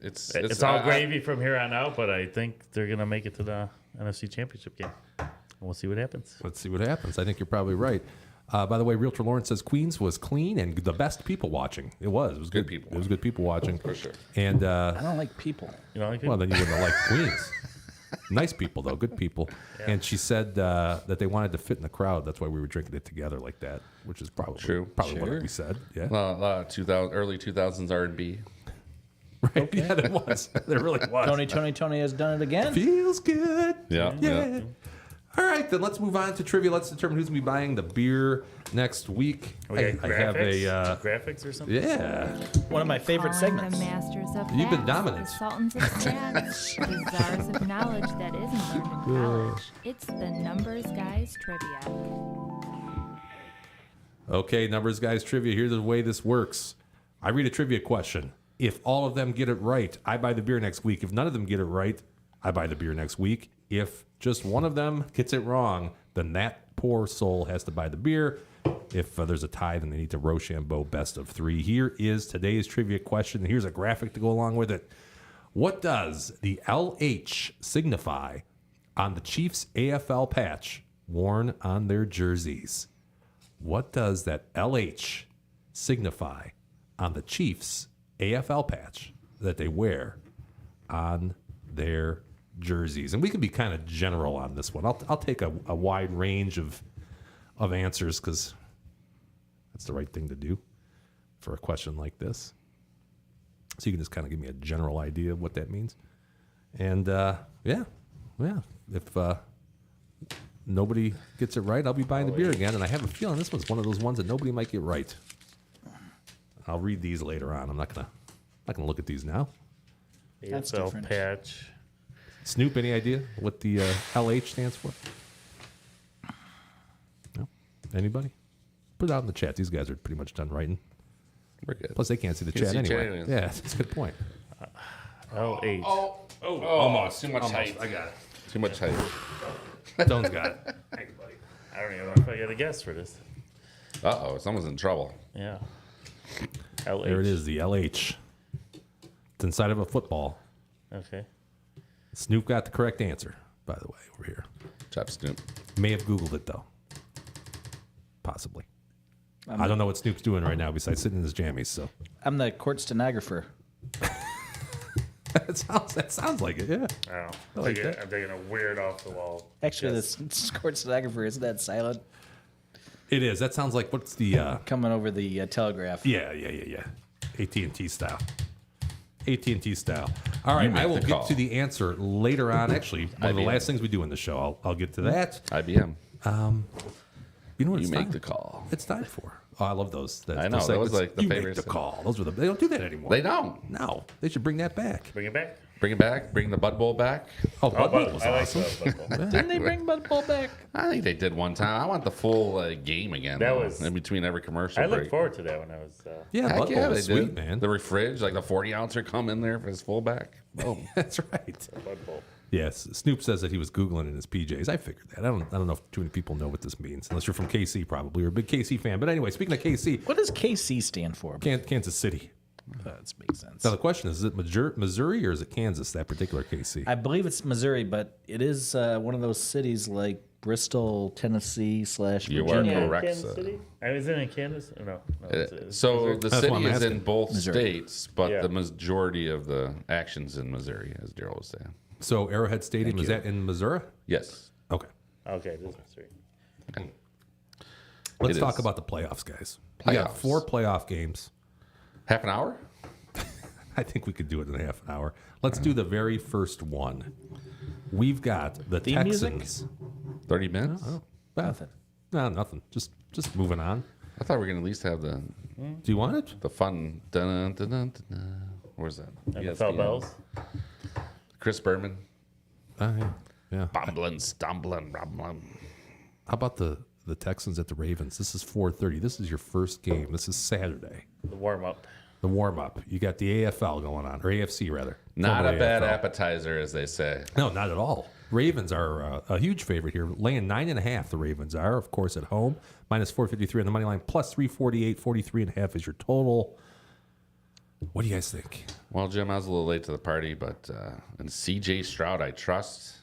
It's all gravy from here on out, but I think they're gonna make it to the NFC Championship game. And we'll see what happens.
Let's see what happens. I think you're probably right. By the way, Realtor Lawrence says Queens was clean and the best people watching. It was. It was
Good
good
people
It was good people watching.
For sure.
And
I don't like people.
You know, like
well, then you wouldn't have liked Queens. Nice people though, good people. And she said that they wanted to fit in the crowd. That's why we were drinking it together like that, which is probably
True.
Probably
Sure.
what we said. Yeah.
A lot of 2000, early 2000s R&B.
Right. Yeah, there was. There really was.
Tony has done it again.
Feels good.
Yeah.
Yeah. All right, then let's move on to trivia. Let's determine who's going to be buying the beer next week.
we got
I have
graphics,
a
graphics or something.
yeah.
One of my favorite
Calling
segments.
The masters of
You've been
facts,
dominant.
The sultans of stats, the czars of knowledge that isn't learned in college. It's the Numbers Guys Trivia.
Okay, numbers guys trivia. Here's the way this works. I read a trivia question. If all of them get it right, I buy the beer next week. If none of them get it right, I buy the beer next week. If just one of them gets it wrong, then that that poor soul has to buy the beer. If there's a tie, then they need to Rochambeau best of 3. Here is today's trivia question. Here's a graphic to go along with it. What does the LH signify on the Chiefs AFL patch worn on their jerseys? What does that LH signify on the Chiefs AFL patch that they wear on their jerseys? And we can be kind of general on this one. I'll take a wide range of answers because that's the right thing to do for a question like this. So you can just kind of give me a general idea of what that means. And yeah. If nobody gets it right, I'll be buying the beer again. And I have a feeling this one's one of those ones that nobody might get right. I'll read these later on. I'm not gonna look at these now.
That's
AFL
different.
patch.
Snoop, any idea what the LH stands for? No? Anybody? Put it out in the chat. These guys are pretty much done writing.
We're good.
Plus, they can't see the
Can't
chat
see
anyway.
chat anyways.
Yeah, that's a good point.
LH.
Almost. Too much height.
I got
Too much height.
it. Stone's got it.
I don't even know if I got a guess for this.
Uh-oh, someone's in trouble.
Yeah. LH.
There it is, the LH. It's inside of a football.
Okay.
Snoop got the correct answer, by the way, over here.
Chop Snoop.
May have Googled it, though. Possibly. I don't know what Snoop's doing right now besides sitting in his jammies, so.
I'm the court stenographer.
that sounds like it, yeah.
Oh,
like
I'm taking a weird off the wall.
Actually,
Yes.
this court stenographer, isn't that silent?
It is. That sounds like what's the
Coming over the telegraph.
yeah. AT&T style. AT&T style. All right,
make
I will
the
get
call.
to the answer later on. Actually, one of the
IBM.
last things we do in the show. I'll get to that.
IBM.
You know what
You
it's
make
time?
the call.
It's time for. Oh, I love those.
I know, that was like the
you
favorite
make the
thing.
call. Those were they don't do that anymore.
They don't.
No, they should bring that back.
Bring it back.
Bring it back. Bring the Bud Bowl back.
Oh, Bud Bowl
Bud-
was
I like
awesome.
Bud Bowl.
Didn't they bring Bud Bowl back?
I think they did one time. I want the full game again.
That
though,
was-
in between every commercial
I
break.
looked forward to that when I was.
Yeah,
Heck
Bud
yeah,
Bowl
they
was sweet,
did.
man.
The fridge, like the 40-ouncer, come in there for his fullback. Boom.
That's right.
Bud Bowl.
Yes, Snoop says that he was Googling in his PJs. I figured that. I don't know if too many people know what this means, unless you're from KC, probably. You're a big KC fan. But anyway, speaking of KC,
What does KC stand for?
Kansas City.
That makes sense.
Now the question is it Missouri or is it Kansas, that particular KC?
I believe it's Missouri, but it is one of those cities like Bristol, Tennessee /
You are
Virginia.
correct.
Kansas City? I was in Kansas? No. it's
So
Missouri.
the
That's what
city
I'm
is in
asking.
both
Missouri.
states, but
Yeah.
the majority of the actions in Missouri, as Daryl was saying.
So Arrowhead Stadium, is that in Missouri?
Yes.
Okay.
Okay, this is Missouri.
Let's
It
talk
is.
about the playoffs, guys. We got
Playoffs.
4 playoff games.
Half an hour?
I think we could do it in a half an hour. Let's do the very first one. We've got the
Theme music?
Texans.
30 minutes?
Nothing. No, nothing. Just moving on.
I thought we were going to at least have
Do you want it?
the fun. Dun, dun, dun, dun, dun. Where's that?
NFL
ESPN.
Bells.
Chris Berman.
Yeah.
Bumbling, stumbling, rumbling.
How about the Texans at the Ravens? This is 4:30. This is your first game. This is Saturday.
The warm up.
The warm up. You got the AFL going on, or AFC rather.
Not a
Formerly
bad
AFL.
appetizer, as they say.
No, not at all. Ravens are a huge favorite here, laying 9.5. The Ravens are, of course, at home. Minus 453 on the money line, plus 348. 43.5 is your total. What do you guys think?
Well, Jim, I was a little late to the party, but and CJ Stroud, I trust.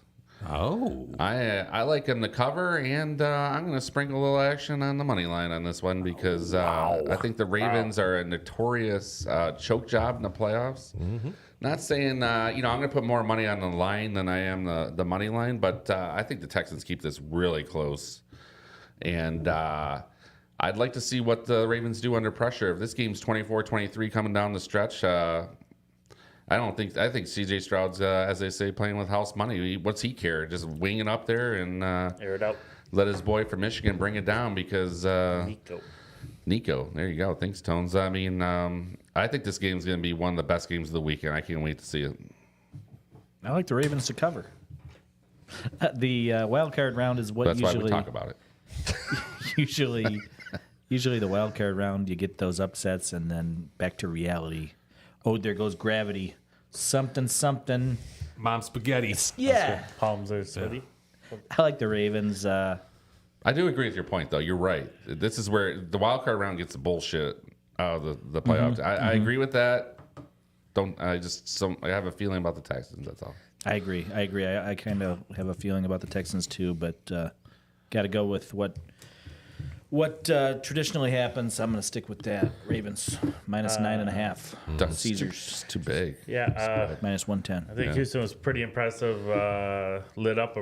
Oh,
I like him to cover, and I'm going to sprinkle a little action on the money line on this one because I think the Ravens are a notorious choke job in the playoffs. Not saying I'm going to put more money on the line than I am the money line, but I think the Texans keep this really close, and I'd like to see what the Ravens do under pressure. If this game's 24-23 coming down the stretch, I think CJ Stroud's, as they say, playing with house money. What's he care? Just wing it up there and
Air it out.
let his boy from Michigan bring it down because Nico. There you go. Thanks, Tones. I mean, I think this game's going to be one of the best games of the weekend. I can't wait to see it.
I like the Ravens to cover. The wild card round is what
That's why we
usually
talk about it.
usually the wild card round you get those upsets and then back to reality. Oh, there goes gravity. Something.
Mom spaghetti.
Yeah.
Palms are sweaty.
I like the Ravens.
I do agree with your point, though. You're right. This is where the wild card round gets the bullshit out of the playoffs. I agree with that. I have a feeling about the Texans. That's all.
I agree. I kind of have a feeling about the Texans too, but got to go with what traditionally happens. I'm going to stick with that. Ravens minus 9.5.
That's
Caesars
too big.
Yeah,
minus 110.
I think Houston was pretty impressive. Lit up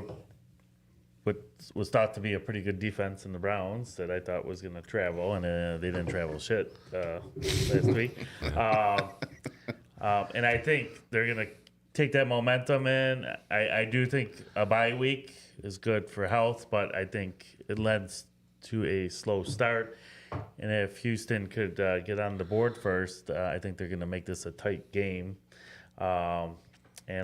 what was thought to be a pretty good defense in the Browns that I thought was going to travel, and they didn't travel shit last week. And I think they're going to take that momentum in. I do think a bye week is good for health, but I think it lends to a slow start. And if Houston could get on the board first, I think they're going to make this a tight game. And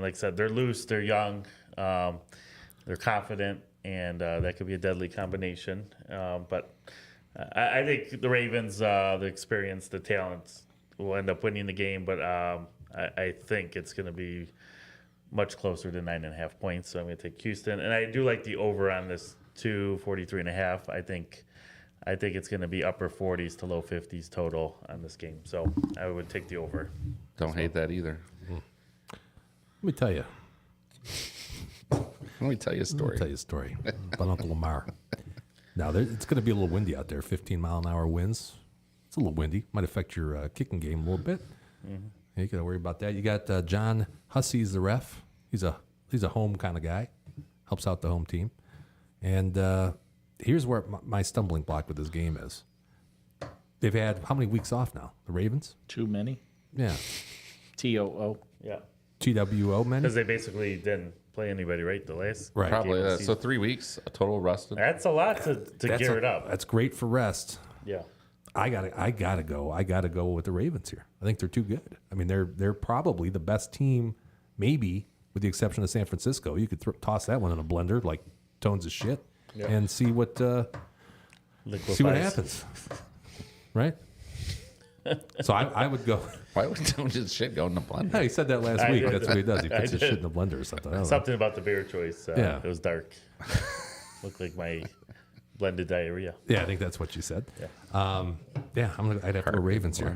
like I said, they're loose, they're young, they're confident, and that could be a deadly combination. But I think the Ravens, the experience, the talents will end up winning the game. But I think it's going to be much closer to 9.5 points. So I'm going to take Houston. And I do like the over on this 43.5. I think it's going to be upper 40s to low 50s total on this game. So I would take the over.
Don't hate that either.
Let me tell you.
Let me tell you a story.
About Uncle Lamar. Now, it's going to be a little windy out there. 15-mile-an-hour winds. It's a little windy. Might affect your kicking game a little bit. Mm-hmm. You got to worry about that. You got John Hussey's the ref. He's a home kind of guy. Helps out the home team. And here's where my stumbling block with this game is. They've had how many weeks off now? The Ravens?
Too many.
Yeah.
TOO.
Yeah.
TWO, man.
Because they basically didn't play anybody right the last
Right.
Probably
game of the
that. So
season.
3 weeks, a total rested.
That's a lot to gear it up.
That's great for rest.
Yeah.
I gotta go with the Ravens here. I think they're too good. I mean, they're probably the best team, maybe with the exception of San Francisco. You could toss that one in a blender like Tones of shit and see what happens. Right. So I would go.
Why would Tone just shit go in the blender?
Yeah, he said that last
I
week.
did.
That's what he does. He
I
puts his
did.
shit in the blender or something. I don't know.
Something about the beer choice.
Yeah.
It was dark. Looked like my blended diarrhea.
Yeah, I think that's what you said. I'd have to go Ravens here.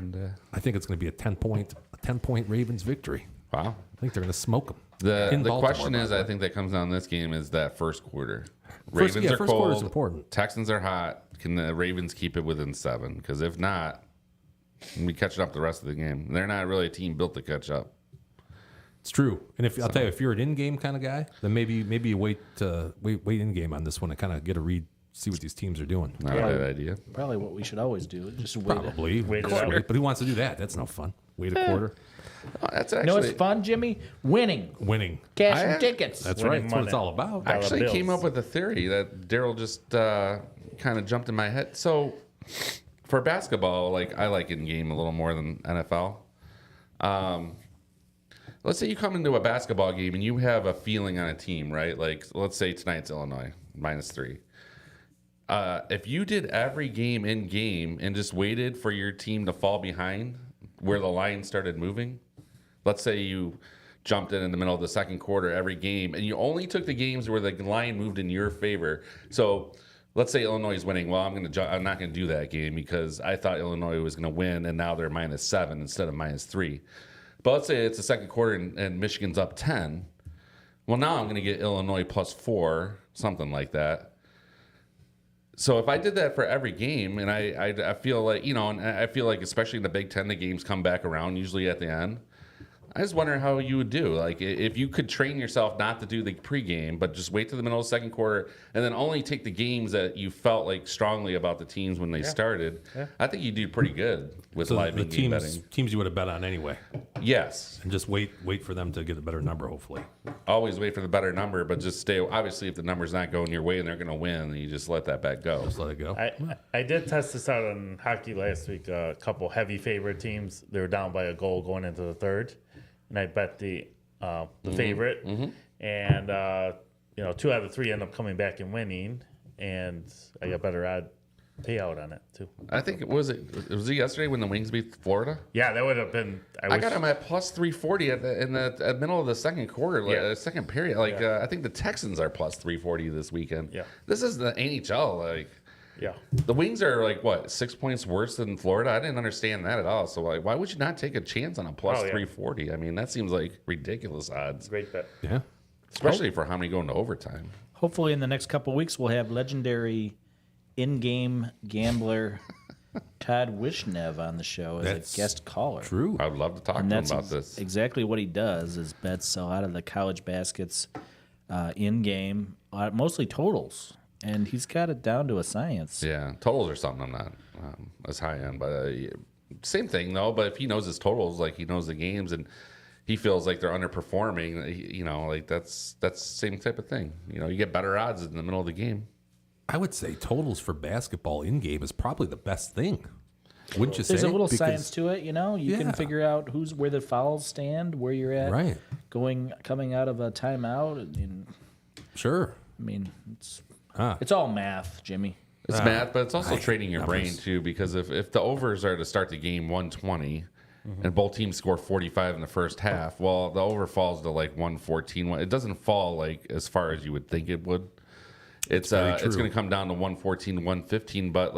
I think it's going to be a 10-point Ravens victory.
Wow.
I think they're going to smoke them.
The question is, I think that comes down to this game is that first quarter. Ravens are
first quarter is
cold.
important.
Texans are hot. Can the Ravens keep it within 7? Because if not, we catch up the rest of the game. They're not really a team built to catch up.
It's true. And I'll tell you, if you're an in-game kind of guy, then maybe you wait in-game on this one to kind of get a read, see what these teams are doing.
Not a bad idea.
Probably what we should always do. Just wait.
Probably.
Wait
Of
it
course,
out.
but who wants to do that? That's no fun. Wait a quarter.
Oh, that's
You know
actually.
what's fun, Jimmy? Winning.
Winning.
Cashing tickets.
That's
Winning
right. That's what it's
money.
all about.
I actually
bills.
came up with a theory that Daryl just kind of jumped in my head. So for basketball, I like in game a little more than NFL. Let's say you come into a basketball game and you have a feeling on a team, right? Like let's say tonight's Illinois -3. If you did every game in game and just waited for your team to fall behind where the line started moving, let's say you jumped in the middle of the second quarter every game and you only took the games where the line moved in your favor. So let's say Illinois is winning. Well, I'm not going to do that game because I thought Illinois was going to win and now they're -7 instead of -3. But let's say it's the second quarter and Michigan's up 10. Well, now I'm going to get Illinois +4, something like that. So if I did that for every game, and I feel like, and I feel like especially in the Big Ten, the games come back around usually at the end. I just wonder how you would do. Like if you could train yourself not to do the pregame, but just wait to the middle of the second quarter and then only take the games that you felt like strongly about the teams when they started. Yeah. I think you do pretty good with live
the
in-game betting.
teams you would have bet on anyway,
Yes.
and just wait for them to get a better number. Hopefully,
Always wait for the better number, but just stay. Obviously, if the number's not going your way and they're going to win, you just let that bet go.
just let it go.
I did test this out on hockey last week. A couple heavy favorite teams. They were down by a goal going into the third, and I bet the favorite. And 2 out of 3 end up coming back and winning, and I got better payout on it too.
I think was it yesterday when the Wings beat Florida?
Yeah, that would have been.
I got them at plus 340 in the middle of the second quarter, second period. I think the Texans are plus 340 this weekend.
Yeah.
This is the NHL.
Yeah.
The Wings are 6 points worse than Florida. I didn't understand that at all. So why would you not take a chance on a plus 340? I mean, that seems like ridiculous odds,
Great bet.
Yeah.
especially for how many go into overtime.
Hopefully, in the next couple weeks, we'll have legendary in-game gambler Todd Wishnev on the show as
That's
a guest caller.
True.
I would love to talk
And
to him
that's
about this.
exactly what he does. Is bets a lot of the college baskets in-game, mostly totals, and he's got it down to a science.
Yeah, totals are something I'm not as high on, but same thing though. But if he knows his totals, he knows the games, and he feels like they're underperforming, that's the same type of thing. You get better odds in the middle of the game.
I would say totals for basketball in game is probably the best thing. Wouldn't you say?
There's a little
Because-
science to it, you
Yeah.
can figure out where the fouls stand, where you're at,
Right.
coming out of a timeout. And
Sure.
I mean, it's all math, Jimmy.
It's math, but it's also training your brain
numbers.
too. Because if the overs are to start the game 120, and both teams score 45 in the first half, well, the over falls to 114. It doesn't fall as far as you would think it would. It's
very true.
going to come down to 114, 115. But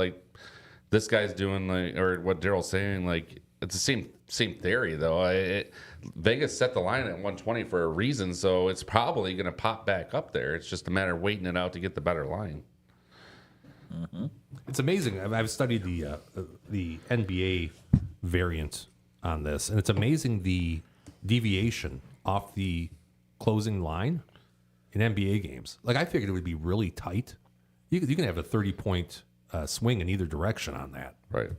this guy's doing or what Daryl's saying, it's the same theory though. Vegas set the line at 120 for a reason, so it's probably going to pop back up there. It's just a matter of waiting it out to get the better line.
It's amazing. I've studied the NBA variant on this, and it's amazing the deviation off the closing line in NBA games. I figured it would be really tight. You can have a 30-point swing in either direction on that.
Right.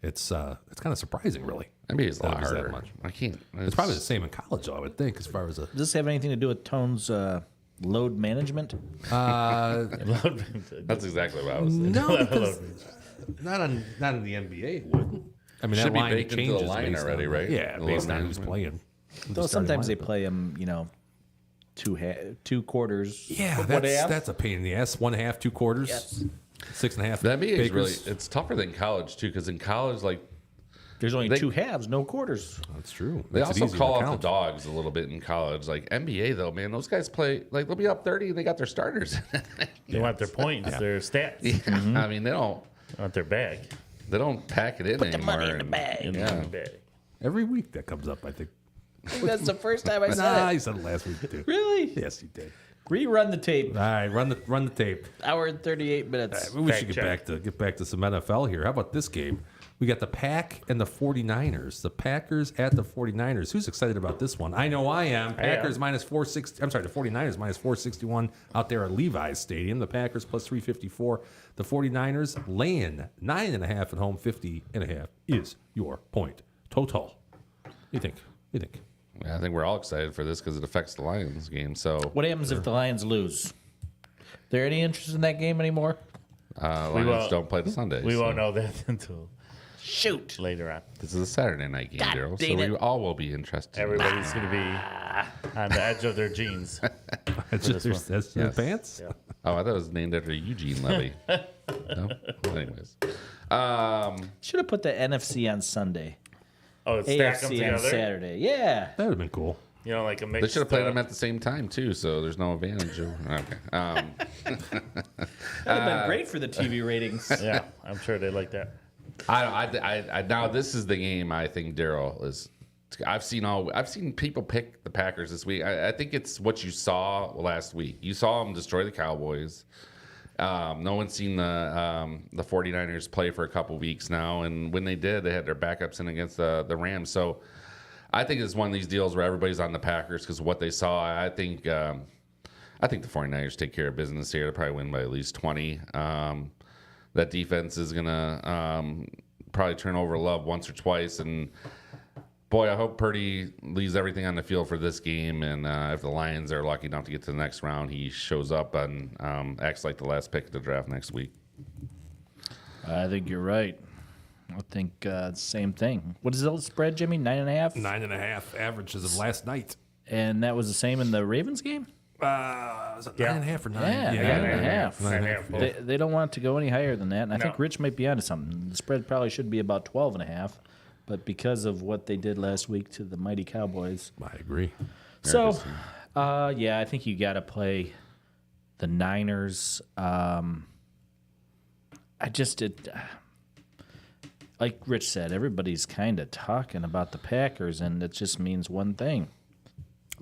It's kind of surprising, really.
NBA is a
That
lot
it was that
harder.
much.
I can't.
It's probably the same in college, though, I would think, as far as a.
Does this have anything to do with Tone's load management?
That's exactly what I was saying.
No, because not in the NBA it wouldn't. I mean,
Should
that
be
line
baked into the
changes
line
based
already,
on,
right?
Yeah,
The
based
load
on who's
management.
playing.
Though sometimes they play them, two quarters.
Yeah,
one half.
that's a pain in the ass. 1/2, 2 quarters,
Yes.
6.5.
The NBA is
Bakers.
really it's tougher than college too, because in college
There's only
They-
2 halves, no quarters.
That's true.
they
Makes it
also
easier
call
to
out
count.
the dogs a little bit in college. NBA though, man, those guys play they'll be up 30 and they got their starters.
They want their points, their stats,
I mean they don't
want their bag.
pack it in
Put the
anymore.
money in the bag.
In
Yeah.
the bag.
Every week that comes up, I think.
That's the first time I said
Nah,
it.
you said it last week too.
Really?
Yes, you did.
Rerun the tape.
All right, run the tape.
Hour and 38 minutes.
We should
Fact
get back to some NFL here. How about this game? We got the Pack and the 49ers. The Packers at the 49ers. Who's excited about this one? I know I am. Packers minus 460. I'm sorry, the 49ers minus 461 out there at Levi's Stadium. The Packers plus 354. The 49ers laying 9.5 at home. 50.5 is your point total. You think?
Yeah, I think we're all excited for this because it affects the Lions game. So
What happens if the Lions lose? There any interest in that game anymore?
Lions
won't-
don't play the Sunday.
We
so
won't know that until
Shoot.
later on.
This is a Saturday night game,
God
Daryl. So
dang
we
it.
all will be interested.
Everybody's going to be on the edge of their jeans.
That's
this
just
one.
their pants.
Yeah.
Oh, I thought it was named after Eugene Levy. No? Well, anyways.
Should have put the NFC on Sunday.
Oh, stack them
AFC on
together.
Saturday. Yeah.
That would have been cool.
Like a mix.
They should have played them at the same time, too, so there's no advantage. Okay.
That would have been great for the TV ratings.
Yeah, I'm sure they like that.
Now this is the game I think Daryl is. I've seen people pick the Packers this week. I think it's what you saw last week. You saw them destroy the Cowboys. No one's seen the 49ers play for a couple weeks now, and when they did, they had their backups in against the Rams. So I think it's one of these deals where everybody's on the Packers because of what they saw. I think the 49ers take care of business here. They'll probably win by at least 20. That defense is gonna probably turn over Love once or twice, and boy, I hope Purdy leaves everything on the field for this game. And if the Lions are lucky enough to get to the next round, he shows up and acts like the last pick of the draft next week.
I think you're right. I think same thing. What is the spread, Jimmy? 9.5?
9.5 averages of last night.
And that was the same in the Ravens game?
Was it
Yeah.
9.5 or 9?
Yeah, 9.5.
9.5.
They don't want it to go any higher than that. And I think
No.
Rich might be onto something. The spread probably should be about 12.5, but because of what they did last week to the mighty Cowboys.
I agree.
So, yeah, I think you got to play the Niners. Like Rich said, everybody's kind of talking about the Packers, and it just means one thing.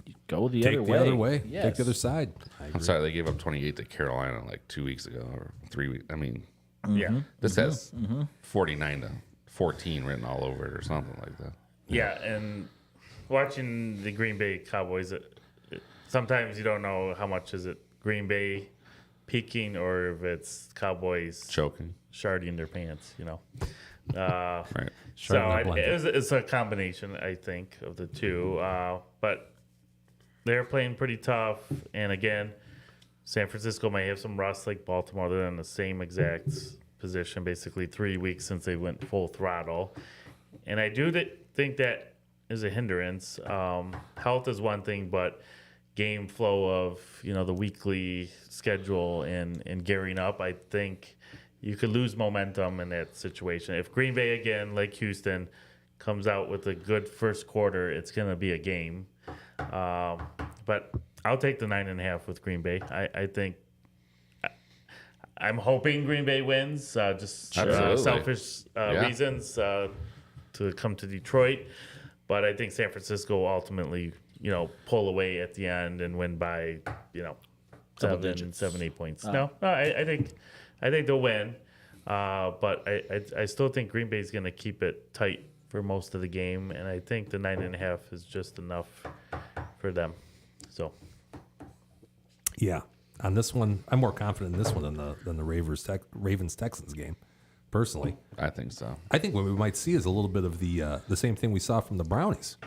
You go the
Take
other
the
way.
other way.
Yes.
Take the other side. I
I'm
agree.
sorry, they gave up 28 to Carolina like 2 weeks ago or 3 weeks. I mean,
Yeah.
this has 49 to 14 written all over it or something like that.
Yeah, and watching the Green Bay Cowboys, sometimes you don't know how much is it Green Bay peaking or if it's Cowboys
Choking.
sharding their pants,
Right.
So
Sharding that blender.
it's a combination, I think, of the two. But they're playing pretty tough. And again, San Francisco might have some rust like Baltimore. They're in the same exact position, basically 3 weeks since they went full throttle. And I do think that is a hindrance. Health is one thing, but game flow of the weekly schedule and gearing up, I think you could lose momentum in that situation. If Green Bay again, like Houston, comes out with a good first quarter, it's going to be a game. But I'll take the 9.5 with Green Bay. I think I'm hoping Green Bay wins. Just
Absolutely.
selfish
Yeah.
reasons to come to Detroit, but I think San Francisco will ultimately, pull away at the end and win by, 7, 8 points. No, I think they'll win, but I still think Green Bay's going to keep it tight for most of the game, and I think the 9.5 is just enough for them. So.
Yeah. On this one, I'm more confident in this one than the Ravens Texans game, personally.
I think so.
I think what we might see is a little bit of the same thing we saw from the Brownies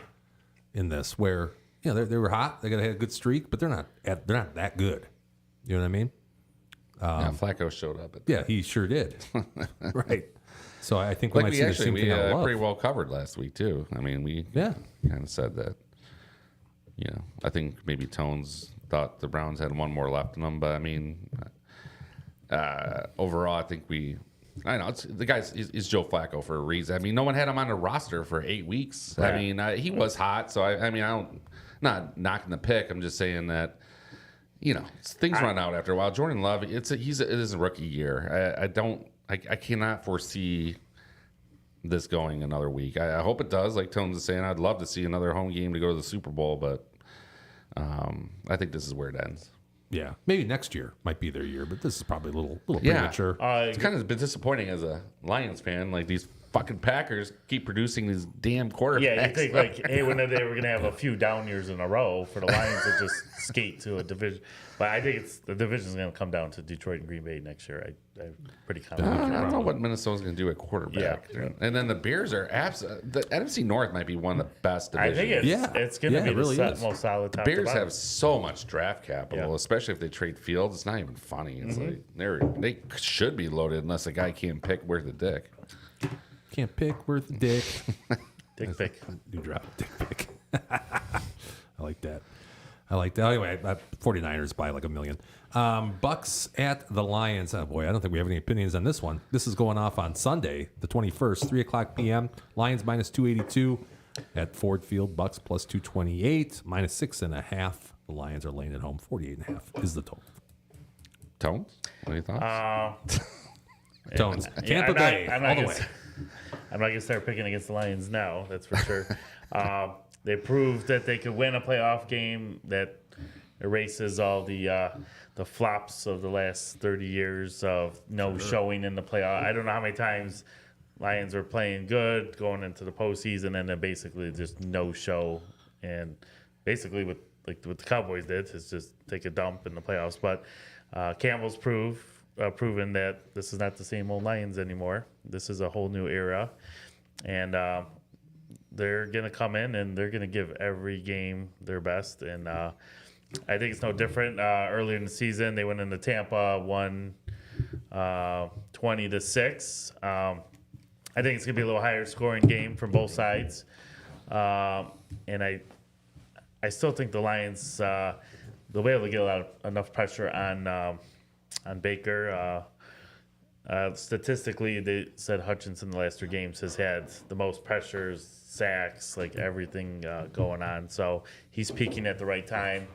in this, where they were hot, they got a good streak, but they're not that good. You know what I mean?
Yeah, Flacco showed up.
Yeah, he sure did. Right. So I think we might see the same thing out of Love.
Pretty well covered last week too. I mean, we kind of said that. I think maybe Tones thought the Browns had one more left in them, but I mean, overall, I think I know the guy's is Joe Flacco for a reason. I mean, no one had him on the roster for 8 weeks.
Right.
I mean, he was hot, so I mean, not knocking the pick. I'm just saying that things run out after a while. Jordan Love, it is a rookie year. I cannot foresee this going another week. I hope it does. Like Tones is saying, I'd love to see another home game to go to the Super Bowl, but I think this is where it ends.
Yeah, maybe next year might be their year, but this is probably a little premature.
It's kind of been disappointing as a Lions fan. Like these fucking Packers keep producing these damn quarterbacks.
Yeah, you think hey, when they were going to have a few down years in a row for the Lions to just skate to a division. But I think the division's going to come down to Detroit and Green Bay next year. I'm pretty confident.
I don't know what Minnesota's going to do at quarterback.
Yeah.
And then the Bears are the NFC North might be one of the best
I
divisions.
think it's going to be
it really is.
most solid top
Bears
to bottom.
have so much draft capital,
Yeah.
especially if they trade Fields. It's not even funny. It's like they should be loaded unless a guy can't pick where the dick.
Can't pick worth the dick.
Dick pick.
New drop, dick pick. I like that. Anyway, 49ers by like 1 million. Bucks at the Lions. Oh boy, I don't think we have any opinions on this one. This is going off on Sunday, the 21st, 3:00 p.m. Lions minus 282 at Ford Field. Bucks plus 228, minus 6.5. The Lions are laying at home. 48.5 is the total.
Tones? What are your thoughts?
Tones.
Yeah,
Tampa Bay,
I'm
all
not
the
gonna,
way.
I'm not going to start picking against the Lions now, that's for sure. They proved that they could win a playoff game that erases all the flops of the last 30 years of no showing in the playoff. I don't know how many times Lions were playing good going into the postseason and then basically just no show. And basically what the Cowboys did is just take a dump in the playoffs. But Campbell's proven that this is not the same old Lions anymore. This is a whole new era. And they're going to come in and they're going to give every game their best. And I think it's no different. Earlier in the season, they went into Tampa, won 20-6. I think it's going to be a little higher scoring game from both sides. And I still think the Lions, they'll be able to get enough pressure on Baker. Statistically, they said Hutchinson the last 3 games has had the most pressures, sacks, like everything going on. So he's peaking at the right time,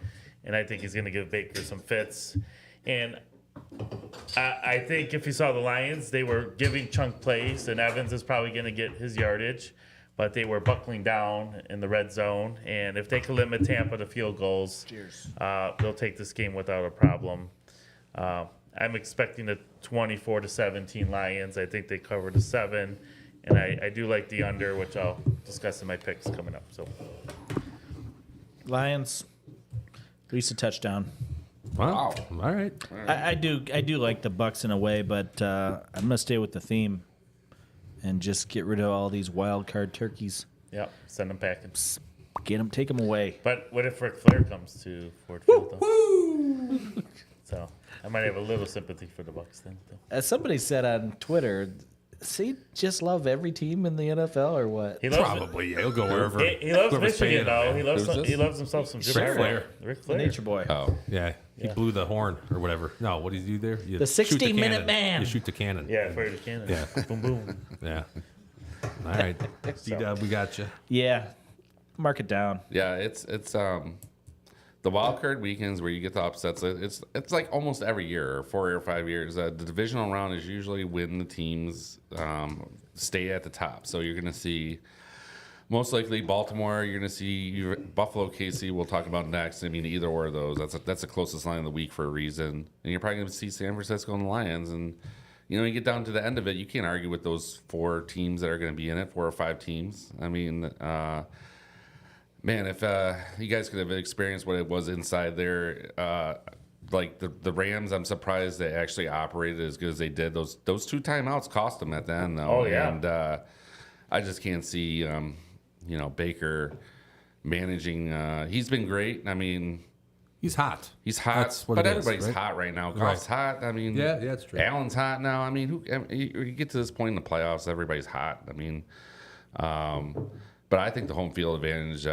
and I think he's going to give Baker some fits. And I think if you saw the Lions, they were giving chunk plays, and Evans is probably going to get his yardage, but they were buckling down in the red zone. And if they can limit Tampa to field goals, they'll take this game without a problem. I'm expecting a 24-17 Lions. I think they cover the 7, and I do like the under, which I'll discuss in my picks coming up. So
Lions, at least a touchdown.
Wow. All right.
I do like the Bucks in a way, but I'm gonna stay with the theme and just get rid of all these wild card turkeys.
yeah, send them packing.
Take them away.
But what if Ric Flair comes to Ford Field? Though? So I might have a little sympathy for the Bucks then. Though.
As somebody said on Twitter, does he just love every team in the NFL or what?
He loves
Probably. Yeah, he'll go wherever.
He loves
whoever's paying
Michigan
him,
though.
man.
He loves himself some Jim
Ric Flair.
Ric
The
Flair.
Nature Boy.
Oh,
Yeah. He blew the horn or whatever. No, what did he do there? You
The
shoot
60-minute
cannon.
man.
You shoot the cannon.
Yeah, fired the cannon.
Yeah.
Boom boom.
Yeah. All right. D-Dub, we got you.
Yeah, mark it down.
yeah. It's the wild card weekends where you get the upsets. It's like almost every year, or 4 or 5 years. The divisional round is usually when the teams stay at the top. So you're going to see most likely Baltimore. You're going to see Buffalo, KC. We'll talk about next. I mean, either or of those. That's the closest line of the week for a reason. And you're probably going to see San Francisco and the Lions. And you get down to the end of it, you can't argue with those 4 teams that are going to be in it, 4 or 5 teams. I mean, man, if you guys could have experienced what it was inside there, like the Rams, I'm surprised they actually operated as good as they did. Those 2 timeouts cost them at the end, though.
Oh, yeah.
And I just can't see, Baker managing. He's been great. I mean,
He's hot.
he's hot,
That's what
but
it is,
everybody's
right?
hot right now. Goff's hot. I mean,
Yeah, it's true.
Allen's hot now. I mean, you get to this point in the playoffs, everybody's hot. I mean, but I think the home field advantage.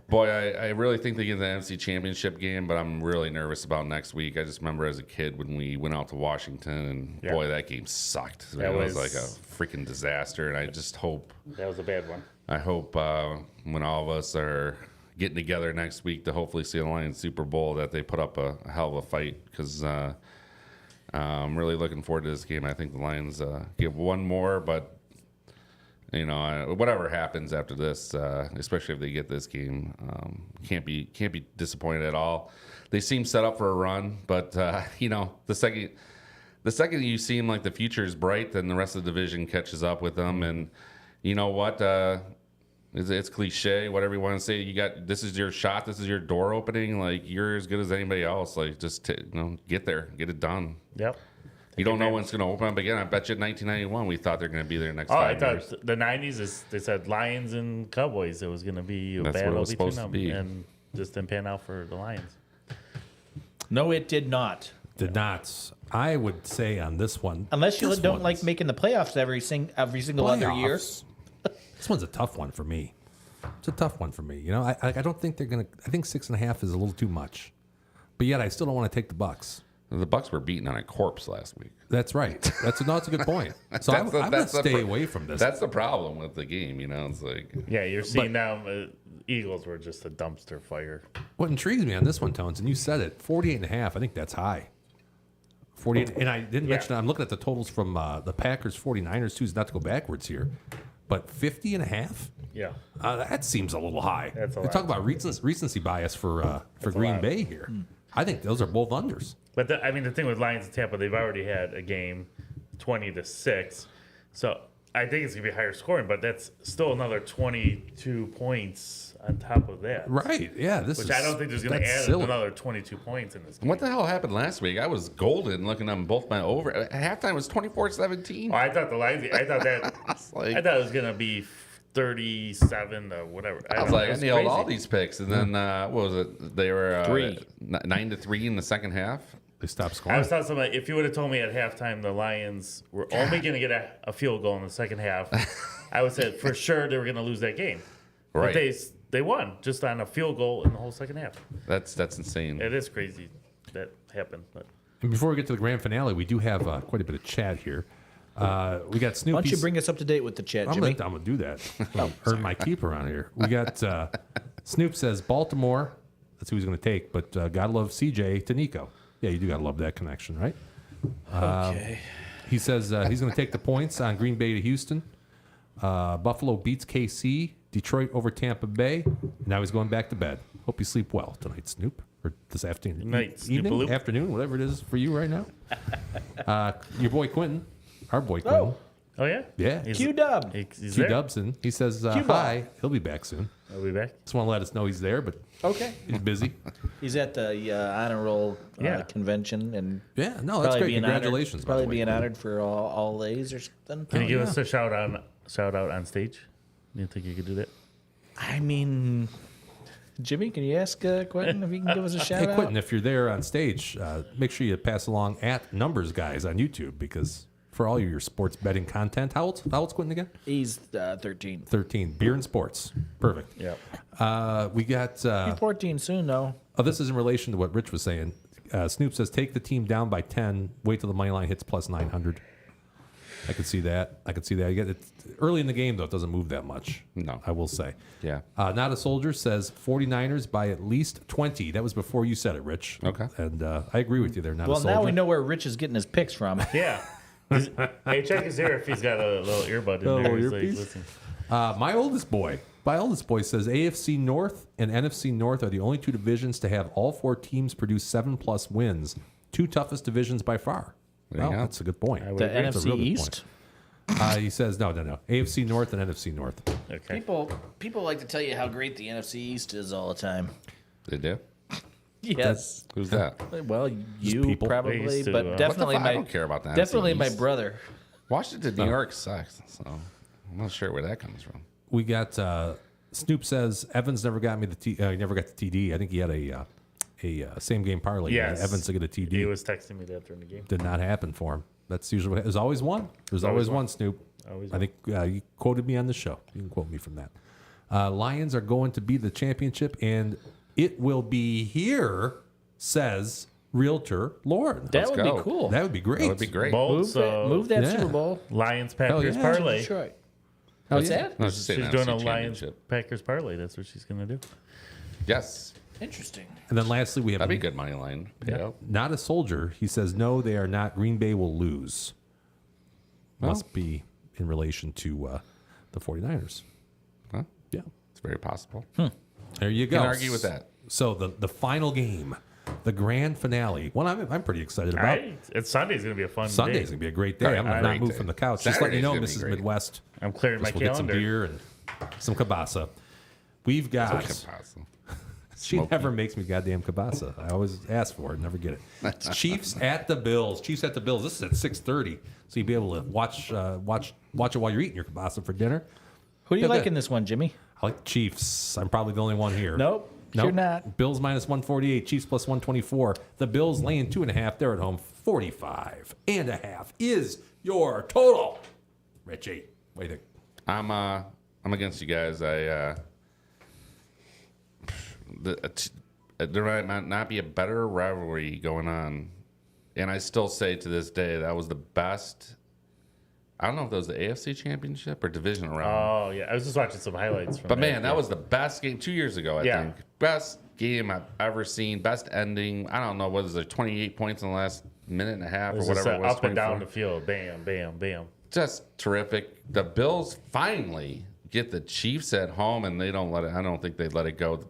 Boy, I really think they get the NFC Championship game, but I'm really nervous about next week. I just remember as a kid when we went out to Washington, and boy, that game sucked.
That
it was
was-
like a freaking disaster, and I just hope.
That was a bad one.
I hope when all of us are getting together next week to hopefully see the Lions Super Bowl that they put up a hell of a fight, because I'm really looking forward to this game. I think the Lions give one more, but whatever happens after this, especially if they get this game, can't be disappointed at all. They seem set up for a run, but the second you seem like the future is bright, then the rest of the division catches up with them. And you know what? It's cliche, whatever you want to say. This is your shot. This is your door opening. Like, you're as good as anybody else. Like, just get there, get it done.
Yep.
You don't know when it's going to open up again. I bet you in 1991 we thought they're going to be there next 5
I
years.
thought the 90s they said Lions and Cowboys. It was going to be a
That's what it
battle
was
between
supposed to
them,
be.
and just didn't pan out for the Lions.
No, it did not.
Did not. I would say on this one.
Unless you
this
don't
one's
like making the playoffs every single other year.
playoffs. This one's a tough one for me. It's a tough one for me. I don't think they're gonna. I think 6.5 is a little too much, but yet I still don't want to take the Bucks.
The Bucks were beaten on a corpse last week.
That's right. That's a good point. So I'm going to stay away from this.
That's the problem with the game. It's like,
Yeah, you're seeing now Eagles were just a dumpster fire.
What intrigues me on this one, Tones, and you said it, 48.5. I think that's high. 48, and I didn't mention. I'm looking at the totals from the Packers 49ers too. Not to go backwards here, but 50.5.
Yeah.
That seems a little high.
That's a
We
lot.
talk about recency bias for Green
lot.
Bay here. I think those are both unders.
But the thing with Lions and Tampa, they've already had a game 20-6. So I think it's going to be higher scoring, but that's still another 22 points on top of that.
Right? Yeah.
Which I don't think there's going to add another 22 points in this game.
what the hell happened last week? I was golden looking at them both my over. At halftime it was 24-17.
Oh, I thought the Lions. I thought it was going to be 37 or whatever.
I was like, I nailed all these picks, and then what was it? They were 9-3 in the second half.
They stopped
I
scoring.
was telling somebody, if you would have told me at halftime the Lions were only going to get a field goal in the second half, I would say for sure they were going to lose that game.
Right.
But they won just on a field goal in the whole second half.
That's insane.
It is crazy that happened. But
And before we get to the grand finale, we do have quite a bit of chat here. We got Snoop.
Why don't you
He's-
bring us up to date with the chat,
I'm
Jimmy?
gonna do that. Earn my keep around here. We got Snoop says Baltimore. That's who he's going to take, but gotta love CJ to Nico. Yeah, you do gotta love that connection, right?
Okay.
He says he's going to take the points on Green Bay to Houston. Buffalo beats KC. Detroit over Tampa Bay. Now he's going back to bed. Hope you sleep well tonight, Snoop, or this afternoon,
Night,
evening,
Snoopaloop.
afternoon, whatever it is for you right now. Your boy Quentin, our boy Quentin.
oh yeah,
Yeah.
Q-Dub.
He's
Q
there.
Dubson. He says
Cuba.
hi. He'll be back soon.
I'll be back.
Just want to let us know he's there, but
Okay.
he's busy.
He's at the honor roll
Yeah.
convention and
Yeah, no, that's great.
being
Congratulations.
Honored,
by the
probably
way.
being honored for all A's or something.
Can you give
yeah.
us a shout out on stage? You think you could do that?
I mean, Jimmy, can you ask Quentin if he can give us a shout
Hey,
out?
Quentin, if you're there on stage, make sure you pass along at Numbers Guys on YouTube because for all your sports betting content, how old's Quentin again?
He's 13.
13. Beer and sports. Perfect.
Yeah.
We got.
He's 14 soon, though.
Oh, this is in relation to what Rich was saying. Snoop says take the team down by 10. Wait till the money line hits plus 900. I could see that. You get it early in the game though. It doesn't move that much.
No.
I will say.
Yeah.
Not a soldier says 49ers by at least 20. That was before you said it, Rich.
Okay.
And I agree with you there. Not a
Well,
soldier.
now we know where Rich is getting his picks from.
Yeah. Hey, check his ear if he's got a little earbud in
Little
there. He's
earpiece?
listen.
My oldest boy says AFC North and NFC North are the only two divisions to have all four teams produce 7+ wins. Two toughest divisions by far.
There you
Well,
go.
that's a good point.
I would
The
agree.
That's a
NFC
real good
East.
He says no. AFC North and NFC North.
Okay.
People like to tell you how great the NFC East is all the time.
They do.
Yes.
Who's that?
Well, you
people.
They
probably,
used to,
but
what the
definitely
fuck?
my
I don't care about that.
Definitely
NFC
my
East.
brother.
Washington, New York sucks. So I'm not sure where that comes from.
We got Snoop says Evans never got me he never got the TD. I think he had a same game parlay.
Yes.
Evans to get a TD.
He was texting me that during the game.
Did not happen for him. That's usually what, there's always one. There's always one, Snoop.
Always
I think you quoted me on the show. You can quote me from that. Lions are going to be the championship, and it will be here, says Realtor Lauren.
That
Let's
would
go.
be cool.
That would be great.
That would be great.
Bold, so
Move that
Yeah.
Super Bowl
Lions
Hell
Packers
yeah.
parlay.
Detroit.
Hell
What's
yeah.
that?
No, I was just saying
She's
NFC
doing a Lions
championship.
Packers parlay. That's what she's gonna do.
Yes.
Interesting.
And then lastly, we have
That'd be a good money line. Yeah.
Not a soldier. He says, no, they are not. Green Bay will lose. Must be in relation to the 49ers.
Huh?
Yeah.
It's very possible.
There you go.
Can't argue with that.
So the final game, the grand finale, one I'm pretty excited about.
It's Sunday's gonna be a fun
Sunday's
day.
going to be a great day. I'm going to
Great
not move
day.
from the couch. Just letting you know,
Saturday's
Mrs.
gonna be great.
Midwest.
I'm clearing my
We'll get some
calendar.
beer and some kielbasa. We've got. She never makes me goddamn kielbasa. I always ask for it, never get it. It's Chiefs at the Bills. Chiefs at the Bills. This is at 6:30, so you'll be able to watch it while you're eating your kielbasa for dinner.
Who do you
Yeah,
like
good.
in this one, Jimmy?
I like the Chiefs. I'm probably the only one here.
Nope. You're not.
Bills minus 148, Chiefs plus 124. The Bills laying 2.5. They're at home. 45.5 is your total. Richie, what do you think?
I'm against you guys. There might not be a better rivalry going on, and I still say to this day that was the best. I don't know if that was the AFC Championship or division round,
Oh yeah, I was just watching some highlights from.
but man, that was the best game 2 years ago. I
Yeah.
think best game I've ever seen. Best ending. I don't know what is there 28 points in the last minute and a half
it
or
was
whatever
just,
it was.
up and down
24.
the field. Bam, bam, bam.
Just terrific. The Bills finally get the Chiefs at home, and they don't let it. I don't think they let it go.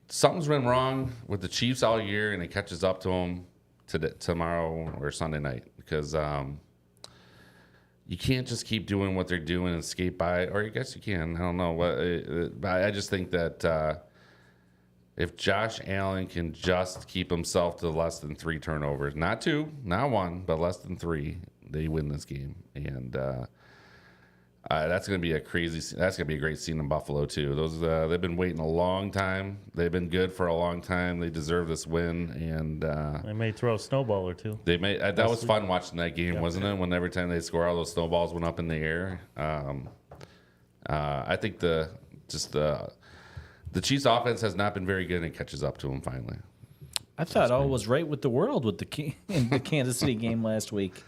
Something's been wrong with the Chiefs all year, and it catches up to them tomorrow or Sunday night because you can't just keep doing what they're doing and skate by. Or I guess you can. I don't know what. I just think that if Josh Allen can just keep himself to less than 3 turnovers, not 2, not 1, but less than 3, they win this game. And that's going to be a crazy. That's going to be a great scene in Buffalo too. Those they've been waiting a long time. They've been good for a long time. They deserve this win, and
They may throw a snowball or two.
they may. That was fun watching that game, wasn't it? When every time they score, all those snowballs went up in the air. I think the just the Chiefs' offense has not been very good, and it catches up to them finally.
I thought all was right with the world with in the Kansas City game last week.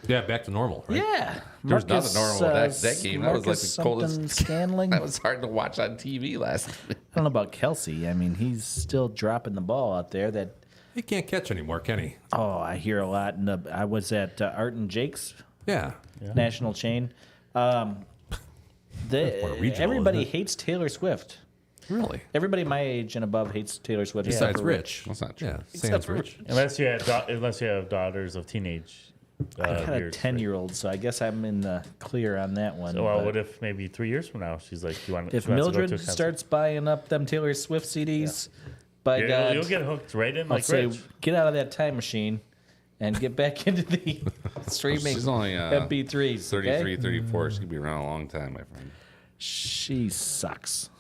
Yeah, back to normal, right?
Yeah,
There was nothing normal with that game. That was like the coldest.
Scanling.
That was hard to watch on TV last week.
I don't know about Kelsey. I mean, he's still dropping the ball out there. That
He can't catch anymore, can he?
I hear a lot. I was at Art and Jake's
Yeah.
national chain.
What a regional,
Everybody
isn't it?
hates Taylor Swift.
Really?
Everybody my age and above hates Taylor Swift.
Besides
except for
Rich.
That's not true.
Yeah,
Except
Sans
for
Rich.
Unless you have daughters of teenage.
I got a
years,
10-year-old, so I guess I'm in the clear on that one.
So, well,
but
what if maybe 3 years from now she's like, "You want?"
if
she wants to go to a
Mildred
concert?
starts buying up them Taylor Swift CDs, by
You'll-
God,
you'll get hooked right in
I'll
like
say,
Rich.
get out of that time machine and get back into the streaming
She's only
MP3s.
33,
Okay?
34. She could be around a long time, my friend.
She sucks.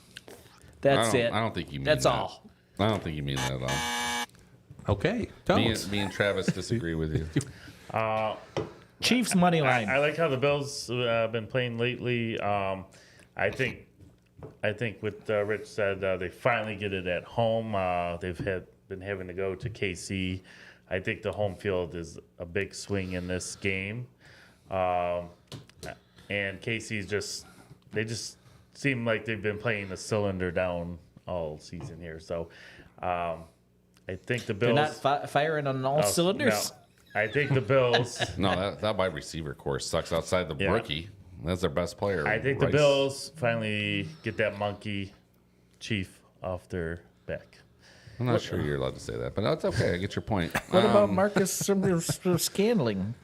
That's
I don't,
it.
I don't think you mean
That's
that.
all.
I don't think you mean that at all.
Okay. Don't.
Me and Travis disagree with you.
Chiefs money line.
I like how the Bills been playing lately. I think what Rich said, they finally get it at home. They've been having to go to KC. I think the home field is a big swing in this game. And KC's just seem like they've been playing the cylinder down all season here. So I think the
They're
Bills.
not firing on all cylinders.
No. I think the Bills.
No, that wide receiver course sucks outside the
Yeah.
rookie. That's their best player.
I think
Rice.
the Bills finally get that monkey chief off their back.
I'm not sure you're allowed to say that, but that's okay. I get your point.
What about Marcus Scandling?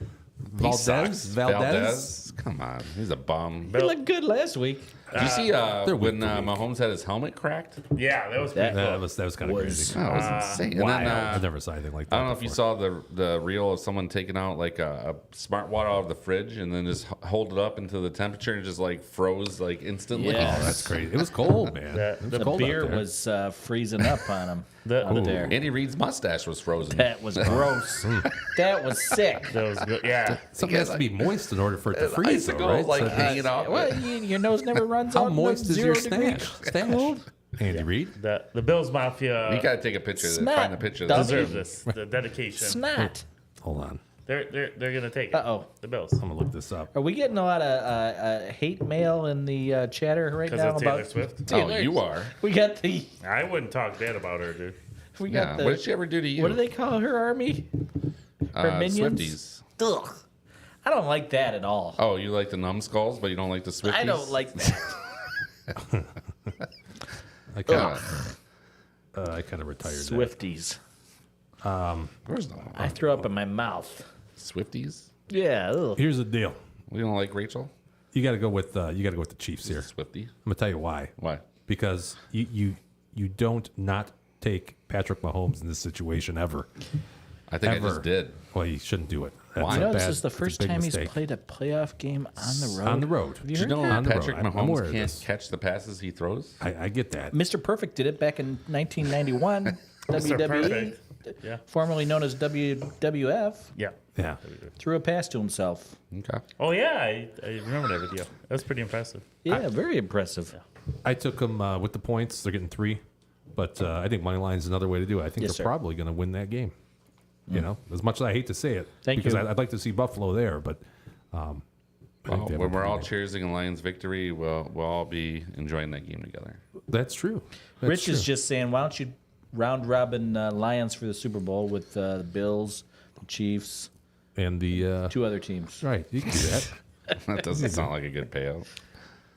He sucks.
Valdez?
Come on. He's a bum.
He looked good last week.
Did you see
they're week
when
to week.
Mahomes had his helmet cracked?
Yeah, that was pretty
That-
cool.
That was kind of crazy.
That was insane. And then,
I've never saw anything like that.
I don't know if you saw the reel of someone taking out like a smart water out of the fridge and then just hold it up into the temperature and just like froze like instantly.
Yeah.
Oh, that's crazy. It was cold, man. It was
The
cold out
beer
there.
was freezing up on him.
The-
out
Ooh.
there.
Andy Reid's mustache was frozen.
That was gross. That was sick.
That was good. Yeah.
Something has to be moist in order for it to freeze, though,
Icicle,
right?
like
So-
hanging out.
Well, your nose never runs
how
out.
moist is your stash?
Cold.
Andy Reid?
The Bills Mafia
You gotta take a picture.
Snot.
Find the picture.
Does
deserve this. The dedication.
Snot.
Hold on.
They're gonna take it.
Uh-oh.
The Bills.
I'm going to look this up.
Are we getting a lot of hate mail in the chatter right
Because
now
of Taylor
about
Swift.
Oh,
Taylor?
you are.
We got the.
I wouldn't talk bad about her, dude.
We
Yeah.
got the.
What did she ever do to you?
What do they call her army? Her minions?
Swifties.
Ugh. I don't like that at all.
Oh, you like the numbskulls, but you don't like the Swifties?
I don't like that.
I kind of retired that.
Swifties.
Where's the
I throw up in my mouth.
Swifties?
Yeah. Ugh.
Here's the deal.
We don't like Rachel?
You got to go with the Chiefs here.
Swifty?
I'm going to tell you why.
Why?
Because you don't not take Patrick Mahomes in this situation ever.
I think
Ever.
I just did.
Well, you shouldn't do it. That's
Why?
a
You know, this
bad-
is the
it's a
first
big
time
mistake.
he's played a playoff game on the road.
On the road.
Have you
Did you
heard
know
On the road.
Patrick
I'm aware
Mahomes
of
can't
this.
catch the passes he throws?
I get that.
Mr. Perfect did it back in 1991. WWE,
Perfect. Yeah.
formerly known as WWF,
Yeah.
Yeah.
threw a pass to himself.
Okay.
Oh yeah, I remember that video. That was pretty impressive.
Yeah, very impressive.
I took them with the points. They're getting 3. But I think money line is another way to do it. I think
Yes,
they're
sir.
probably going to win that game. You know, as much as I hate to say it,
Thank
because
you.
I'd like to see Buffalo there, but I think
Well,
they have
when
a
we're all
pretty
cheersing a Lions victory, we'll all be enjoying that game together.
good- That's true. That's
Rich is
true.
just saying, why don't you round robin Lions for the Super Bowl with the Bills, the Chiefs,
and the
2 other teams?
right. You can do that.
That doesn't sound like a good payout.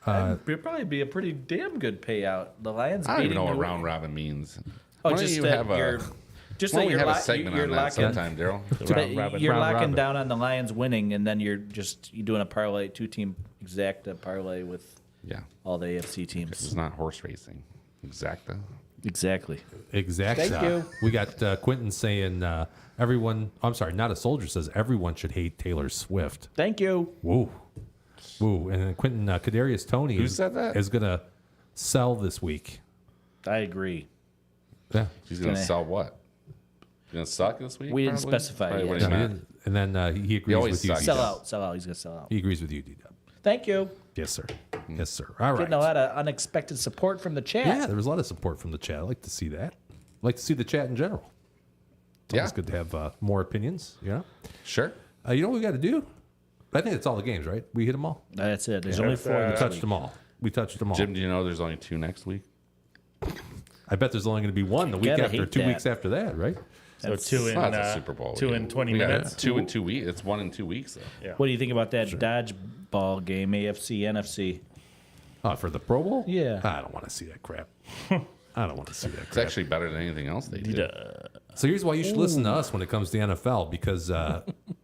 It'd probably be a pretty damn good payout. The Lions.
I don't even know what
beating the-
round robin means.
Oh,
Why don't
just
you
that
have
you're,
a
just
why
that
don't we
you're,
have a
lo-
segment
you're
on that
locking.
sometime, Daryl?
Round robin.
You're
Round
locking
robin.
down on the Lions winning, and then you're doing a parlay, 2-team exacta parlay with
Yeah.
all the AFC
It's
teams.
not horse racing. Exacta.
Exactly.
Exactly.
Thank you.
We got Quentin saying everyone. I'm sorry, not a soldier says everyone should hate Taylor Swift.
Thank you.
Woo, woo. And then Quentin Kadarius Toney
Who said that?
is gonna sell this week.
I agree.
Yeah.
He's going to
gonna-
sell what? He's going to suck this week?
We didn't
probably?
specify
Probably
yet.
what
No,
he
he
meant.
didn't- and then he agrees
always
with you.
sucks.
Sell
D-Dub.
out. Sell out. He's gonna sell out.
He agrees with you, D-Dub.
Thank you.
Yes, sir. Yes, sir. All right.
Getting a lot of unexpected support from the chat.
Yeah, there was a lot of support from the chat. I like to see that. I like to see the chat in general. It's always good to have more opinions. Yeah.
Sure.
You know what we got to do? I think it's all the games, right? We hit them all.
That's it. There's only 4
We
this
touched
week.
them all. We touched them all.
Jim, do you know there's only 2 next week?
I bet there's only going to be one the week
Gotta
after,
hate
2
that.
weeks after that, right?
So 2 in
Well, that's a Super Bowl.
2 in 20
We got
minutes.
2 in 2 weeks. It's 1 in 2 weeks, though.
Yeah.
What do you think about that dodgeball game, AFC, NFC?
Oh, for the Pro Bowl?
Yeah.
I don't want to see that crap. I don't want to see that
It's
crap.
actually better than anything else they do.
So here's why you should listen to us when it comes to the NFL, because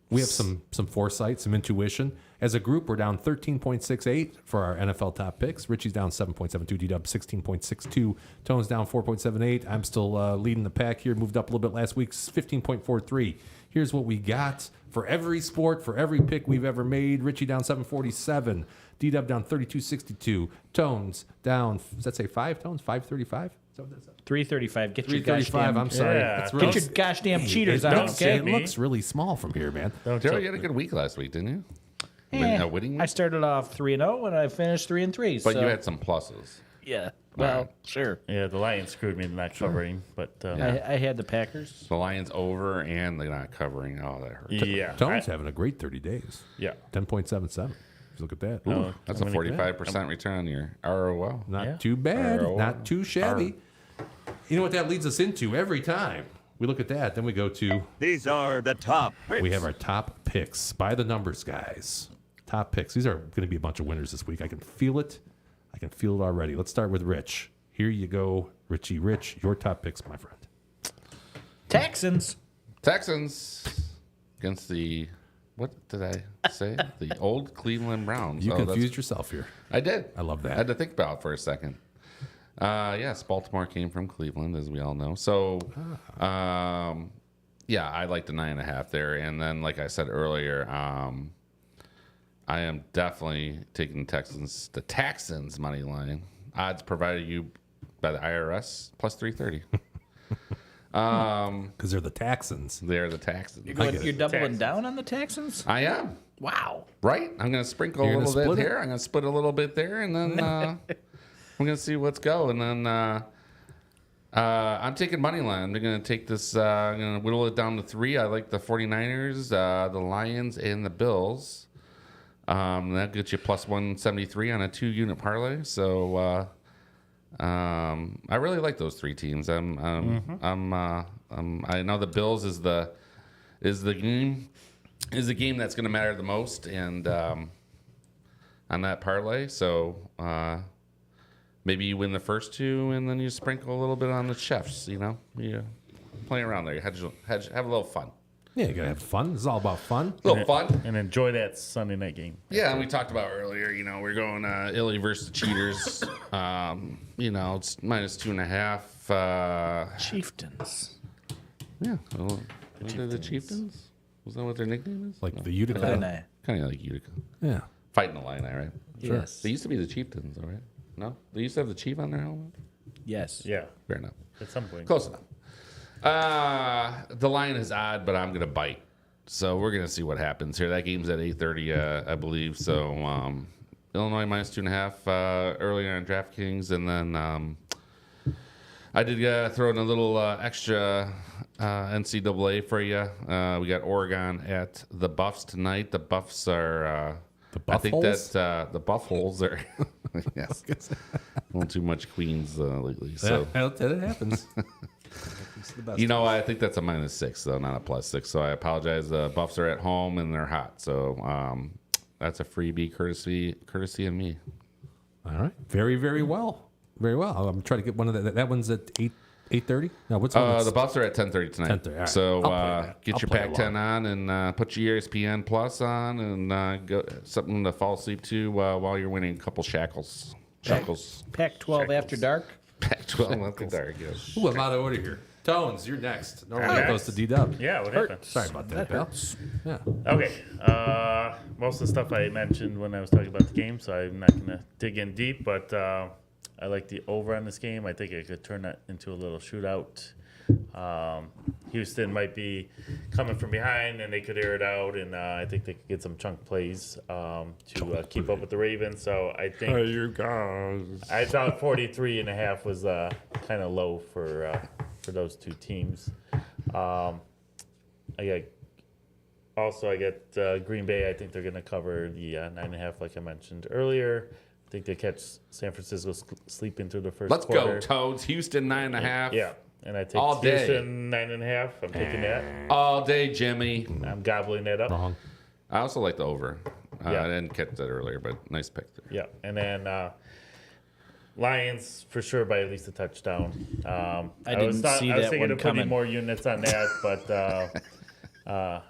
we have some foresight, some intuition. As a group, we're down 13.68 for our NFL top picks. Richie's down 7.72, D-Dub 16.62, Tone's down 4.78. I'm still leading the pack here, moved up a little bit last week, 15.43. Here's what we got for every sport, for every pick we've ever made. Richie down 747, D-Dub down 32.62, Tone's down, does that say 5, Tones? 535? Is that what that says?
335. Get your
335,
goddamn,
I'm sorry.
Yeah.
That's
Get
really,
get your goddamn cheaters
it,
on,
looks-
okay?
it looks really small from here, man.
Daryl, you had a good week last week, didn't you? Winning
I
week?
started off 3-0 and I finished 3-3.
But
so,
you had some pluses.
yeah. Well,
right.
sure.
Yeah, the Lions screwed me in not covering, but
I had the Packers.
The Lions over and they're not covering. Oh, that hurt.
yeah.
Tone's having a great 30 days.
Yeah.
10.77. Look at that.
Oh,
That's a
I'm gonna-
45% return on your ROL.
Not
Yeah.
too bad.
Or-
Not too shabby. You know what that leads us into every time? We look at that, then we go to,
These are the top picks.
we have our top picks by the numbers, guys. Top picks. These are going to be a bunch of winners this week. I can feel it. I can feel it already. Let's start with Rich. Here you go, Richie Rich. Your top picks, my friend.
Texans.
Texans against the, what did I say? The old Cleveland Browns.
You
Oh, that's-
confused yourself here.
I did.
I love that.
I had to think about it for a second. Yes, Baltimore came from Cleveland, as we all know. So, yeah, I like the 9.5 there. And then, like I said earlier, I am definitely taking the Texans money line. Odds provided you by the IRS plus 330.
Because they're the Texans.
They're the Texans.
You're doubling down on the Texans?
I am.
Wow.
Right? I'm going to sprinkle
You're
a
gonna
little bit
split it?
here. I'm going to split a little bit there, and then I'm going to see what's go. And then I'm taking money line. I'm going to take this. I'm going to whittle it down to 3. I like the 49ers, the Lions, and the Bills. That gets you plus 173 on a 2-unit parlay. So I really like those 3 teams. I know the Bills is the game that's going to matter the most, and on that parlay. So maybe you win the first 2, and then you sprinkle a little bit on the chefs. You play around there. You have a little fun.
Yeah, you got to have fun. This is all about fun.
A little fun.
And enjoy that Sunday night game.
Yeah, and we talked about earlier. We're going Illy versus the Cheaters. It's minus 2.5.
Chieftains.
Yeah, well, they're the Chieftains. Was that what their nickname is?
Like the Utica.
Illini.
Kind of like Utica.
Yeah.
Fighting the Illini, right?
Yes.
They used to be the Chieftains, though, right? No, they used to have the chief on their helmet.
Yes.
Yeah,
Fair enough.
at some point.
Close enough. The line is odd, but I'm gonna bite. So we're gonna see what happens here. That game's at 8:30, I believe. So Illinois minus 2.5 earlier on DraftKings, and then I did throw in a little extra NCAA for you. We got Oregon at the Buffs tonight. The Buffs are. I think
Buffholes?
that the Buffholes are. Yes, a little too much Queens lately. So.
It happens.
I think that's a minus 6, though, not a plus 6. So I apologize. The Buffs are at home and they're hot. So that's a freebie courtesy of me.
All right. Very, very well. Very well. I'm trying to get one of that one's at 8:30. No, what's one?
The Buffs are at 10:30 tonight.
10:30, all right.
So
I'll play that.
get
I'll
your
play
Pac-10 on and put your ESPN Plus on and go something to fall asleep to while you're winning a couple shackles.
Pac-12 after dark.
Pac-12 after dark. Yes.
Ooh, I'm out of order here. Tones, you're next. Normally it
Next.
goes to D-Dub.
Yeah, what happened?
Sorry about that, pal. Yeah.
Okay. Most of the stuff I mentioned when I was talking about the game, so I'm not going to dig in deep, but I like the over on this game. I think it could turn that into a little shootout. Houston might be coming from behind, and they could air it out, and I think they could get some chunk plays to keep up with the Ravens. So I think
you guys.
I thought 43.5 was kind of low for those two teams. I got Green Bay. I think they're going to cover the 9.5, like I mentioned earlier. I think they catch San Francisco sleeping through the first
Let's
quarter.
go, Toads. Houston 9.5.
Yeah. And I take
All day.
Houston 9.5. I'm taking that.
All day, Jimmy.
I'm gobbling that up.
Wrong.
I also like the over.
Yeah.
I didn't catch that earlier, but nice pick there.
Yeah. And then Lions for sure by at least a touchdown.
I
was
didn't see
I was
that
thinking
one
of putting
coming.
more units on that, but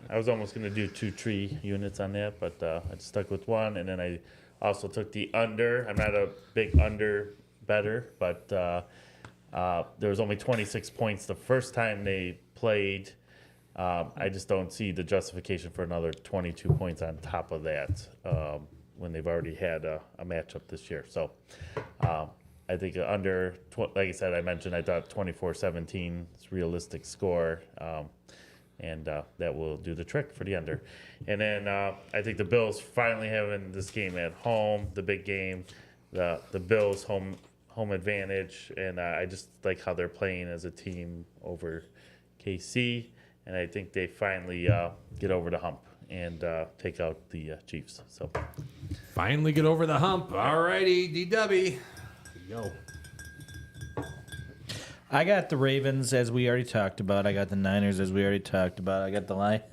I was almost going to do 2-3 units on that, but I just stuck with one. And then I also took the under. I'm not a big under better, but there was only 26 points the first time they played. I just don't see the justification for another 22 points on top of that when they've already had a matchup this year. So I think under, like I said, I mentioned I thought 24-17 is realistic score. And that will do the trick for the under. And then I think the Bills finally having this game at home, the big game, the Bills home advantage, and I just like how they're playing as a team over KC, and I think they finally get over the hump and take out the Chiefs. So
Finally get over the hump. All righty, DW. Yo.
I got the Ravens, as we already talked about. I got the Niners, as we already talked about. I got the Lions.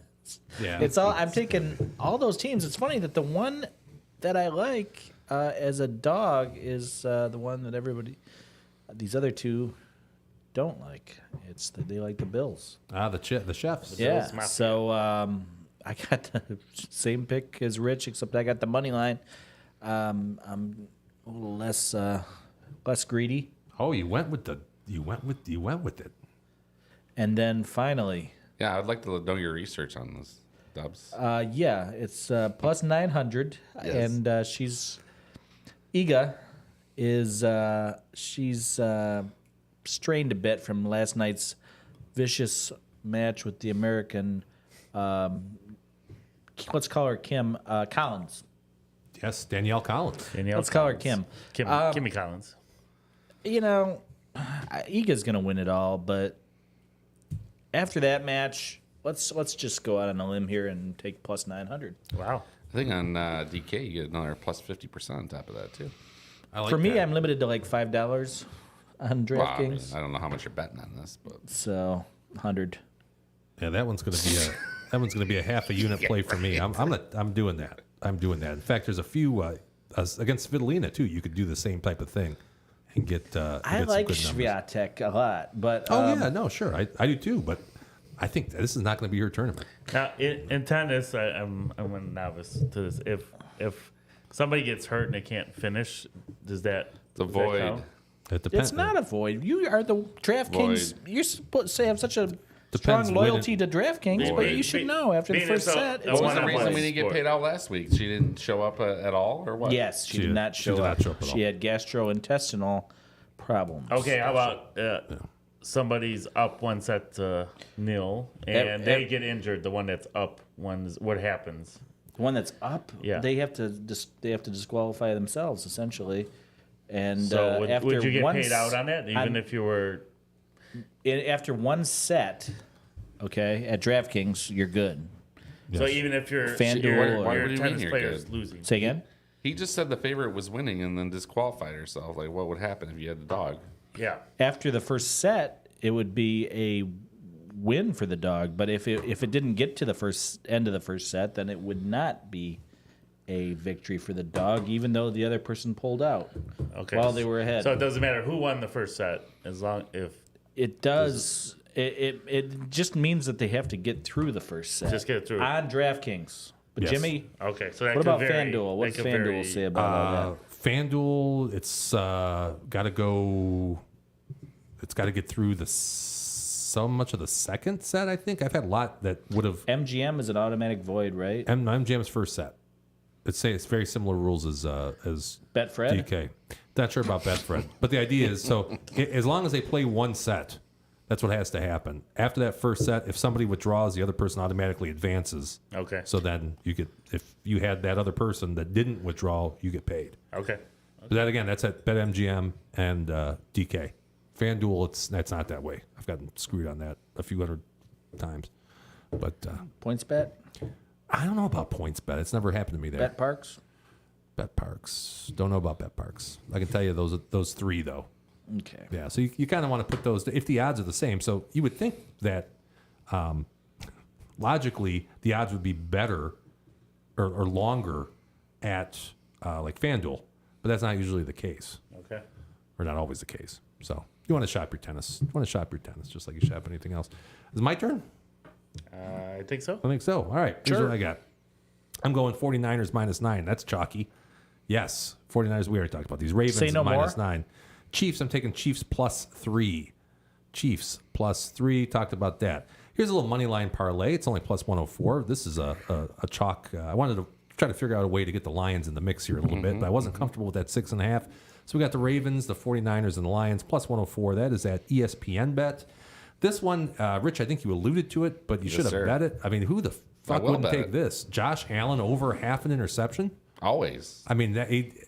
Yeah.
It's all. I'm taking all those teams. It's funny that the one that I like as a dog is the one that everybody, these other two, don't like. It's that they like the Bills.
The chefs.
Yeah.
Mafia.
So I got the same pick as Rich, except I got the money line. I'm a little less greedy.
Oh, you went with it.
And then finally,
Yeah, I'd like to know your research on this, Dubs.
yeah, it's plus 900,
Yes.
and Iga is she's strained a bit from last night's vicious match with the American. Let's call her Kim Collins.
Yes, Danielle Collins.
Danielle
Let's call her
Collins.
Kim.
Kimmy Collins.
You know, Iga's gonna win it all, but after that match, let's just go out on a limb here and take plus 900.
Wow.
I think on DK you get another plus 50% on top of that too.
I like
For me,
that.
I'm limited to like $5 on
Well, I, mean,
DraftKings,
I don't know how much you're betting on this, but
so 100.
Yeah, that one's gonna be a half a unit play for me. I'm doing that. I'm doing that. In fact, there's a few against Svitolina too. You could do the same type of thing and get.
I
get
like
some good numbers.
Swiatek a lot, but
Oh yeah, no, sure, I do too. But I think this is not going to be her tournament.
Now, in tennis, I'm a novice to this. If somebody gets hurt and they can't finish, does that
the
does that
void.
count?
It depends.
it's not a void. You are the DraftKings.
Void.
You're supposed to have such a
Depends
strong
when
loyalty to DraftKings, but
Void.
you should know after the
Being
first
it's a-
set.
a
It's
What was the
one-on-one
reason we didn't get
sport.
paid out last week? She didn't show up at all, or what?
Yes, she
She
did not show up.
at all.
She had gastrointestinal problems.
Okay, how about somebody's up 1-0 and they get injured? The one that's up, what happens?
The one that's up,
Yeah.
they have to disqualify themselves essentially. And
So
after
would you get
one
paid out on that, even if you were?
after one set, okay, at DraftKings, you're good.
So even if you're
FanDuel
your,
or-
Why
your
would you
tennis
mean you're
player is
good?
losing.
Say again?
He just said the favorite was winning and then disqualified herself. Like, what would happen if you had the dog?
Yeah.
After the first set, it would be a win for the dog. But if it didn't get to the end of the first set, then it would not be a victory for the dog, even though the other person pulled out
Okay.
while they were ahead.
So it doesn't matter who won the first set, as long if
It does. It just means that they have to get through the first set.
Just get through.
on DraftKings. But
Yes.
Jimmy,
okay. So that
what
could
about
vary.
FanDuel? What's
That could vary.
FanDuel say about all that?
FanDuel, it's got to go. It's got to get through so much of the second set. I think I've had a lot that would have.
MGM is an automatic void, right?
MGM's first set. It's very similar rules as
Betfred.
DK. Not sure about Betfred, but the idea is so as long as they play one set, That's what has to happen. After that first set, if somebody withdraws, the other person automatically advances.
Okay.
So then you get, if you had that other person that didn't withdraw, you get paid.
Okay.
But that again, that's at BetMGM and DK. FanDuel, that's not that way. I've gotten screwed on that a few hundred times. But
Points bet?
I don't know about points bet. It's never happened to me there.
Bet Parks?
Bet Parks. Don't know about Bet Parks. I can tell you those three though.
Okay.
Yeah, so you kind of want to put those if the odds are the same. So you would think that logically the odds would be better or longer at like FanDuel, but that's not usually the case,
Okay.
or not always the case. So you want to shop your tennis. You want to shop your tennis just like you shop anything else. Is it my turn?
I think so.
I think so. All right, here's what I got. I'm going 49ers -9. That's chalky. Yes, 49ers. We already talked about these. Ravens
Say no more.
-9. Chiefs. I'm taking Chiefs +3. Chiefs +3. Talked about that. Here's a little money line parlay. It's only +104. This is a chalk. I wanted to try to figure out a way to get the Lions in the mix here a little bit, but I wasn't comfortable with that 6.5. So we got the Ravens, the 49ers, and the Lions +104. That is at ESPN bet. This one, Rich, I think you alluded to it, but you should have
sir.
bet it. I mean, who the fuck
will
wouldn't
bet
take
it.
this? Josh Allen over half an interception?
Always.
I mean,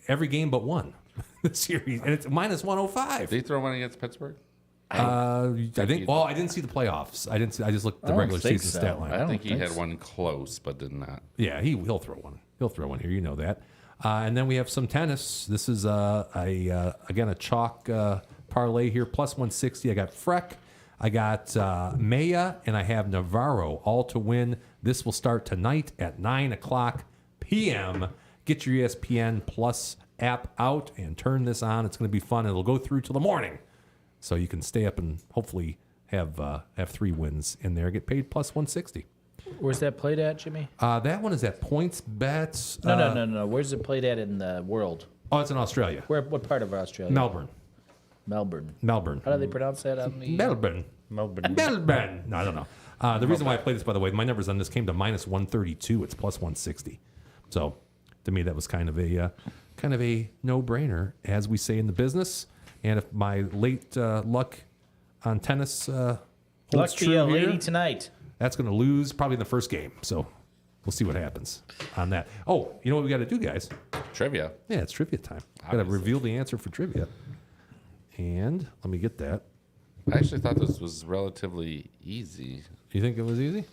every game but one this year. And it's -105.
Did he throw one against Pittsburgh?
I think. Well, I didn't see the playoffs. I didn't. I just looked at the
don't
regular
think
season
so.
stat line.
I
don't
think he
think
had
so.
one close, but did not.
Yeah, he'll throw one. He'll throw one here. You know that. And then we have some tennis. This is again a chalk parlay here +160. I got Freck, I got Maya, and I have Navarro all to win. This will start tonight at 9:00 p.m. Get your ESPN Plus app out and turn this on. It's going to be fun. It'll go through till the morning, so you can stay up and hopefully have 3 wins in there. Get paid +160.
Where's that played at, Jimmy?
That one is at Points Bets.
No. Where's it played at in the world?
Oh, it's in Australia.
What part of Australia?
Melbourne.
Melbourne. How do they pronounce that on the...
Melbourne.
Melbourne.
No, I don't know. The reason why I played this, by the way, my numbers on this came to -132. It's +160. So to me, that was kind of a no-brainer, as we say in the business. And if my late luck on tennis holds
Luck
true
be a
here,
lady tonight.
that's going to lose probably in the first game. So we'll see what happens on that. Oh, you know what we got to do, guys?
Trivia.
Yeah, it's trivia time. Got to
Obviously.
reveal the answer for trivia. And let me get that.
I actually thought this was relatively easy.
You think it was easy?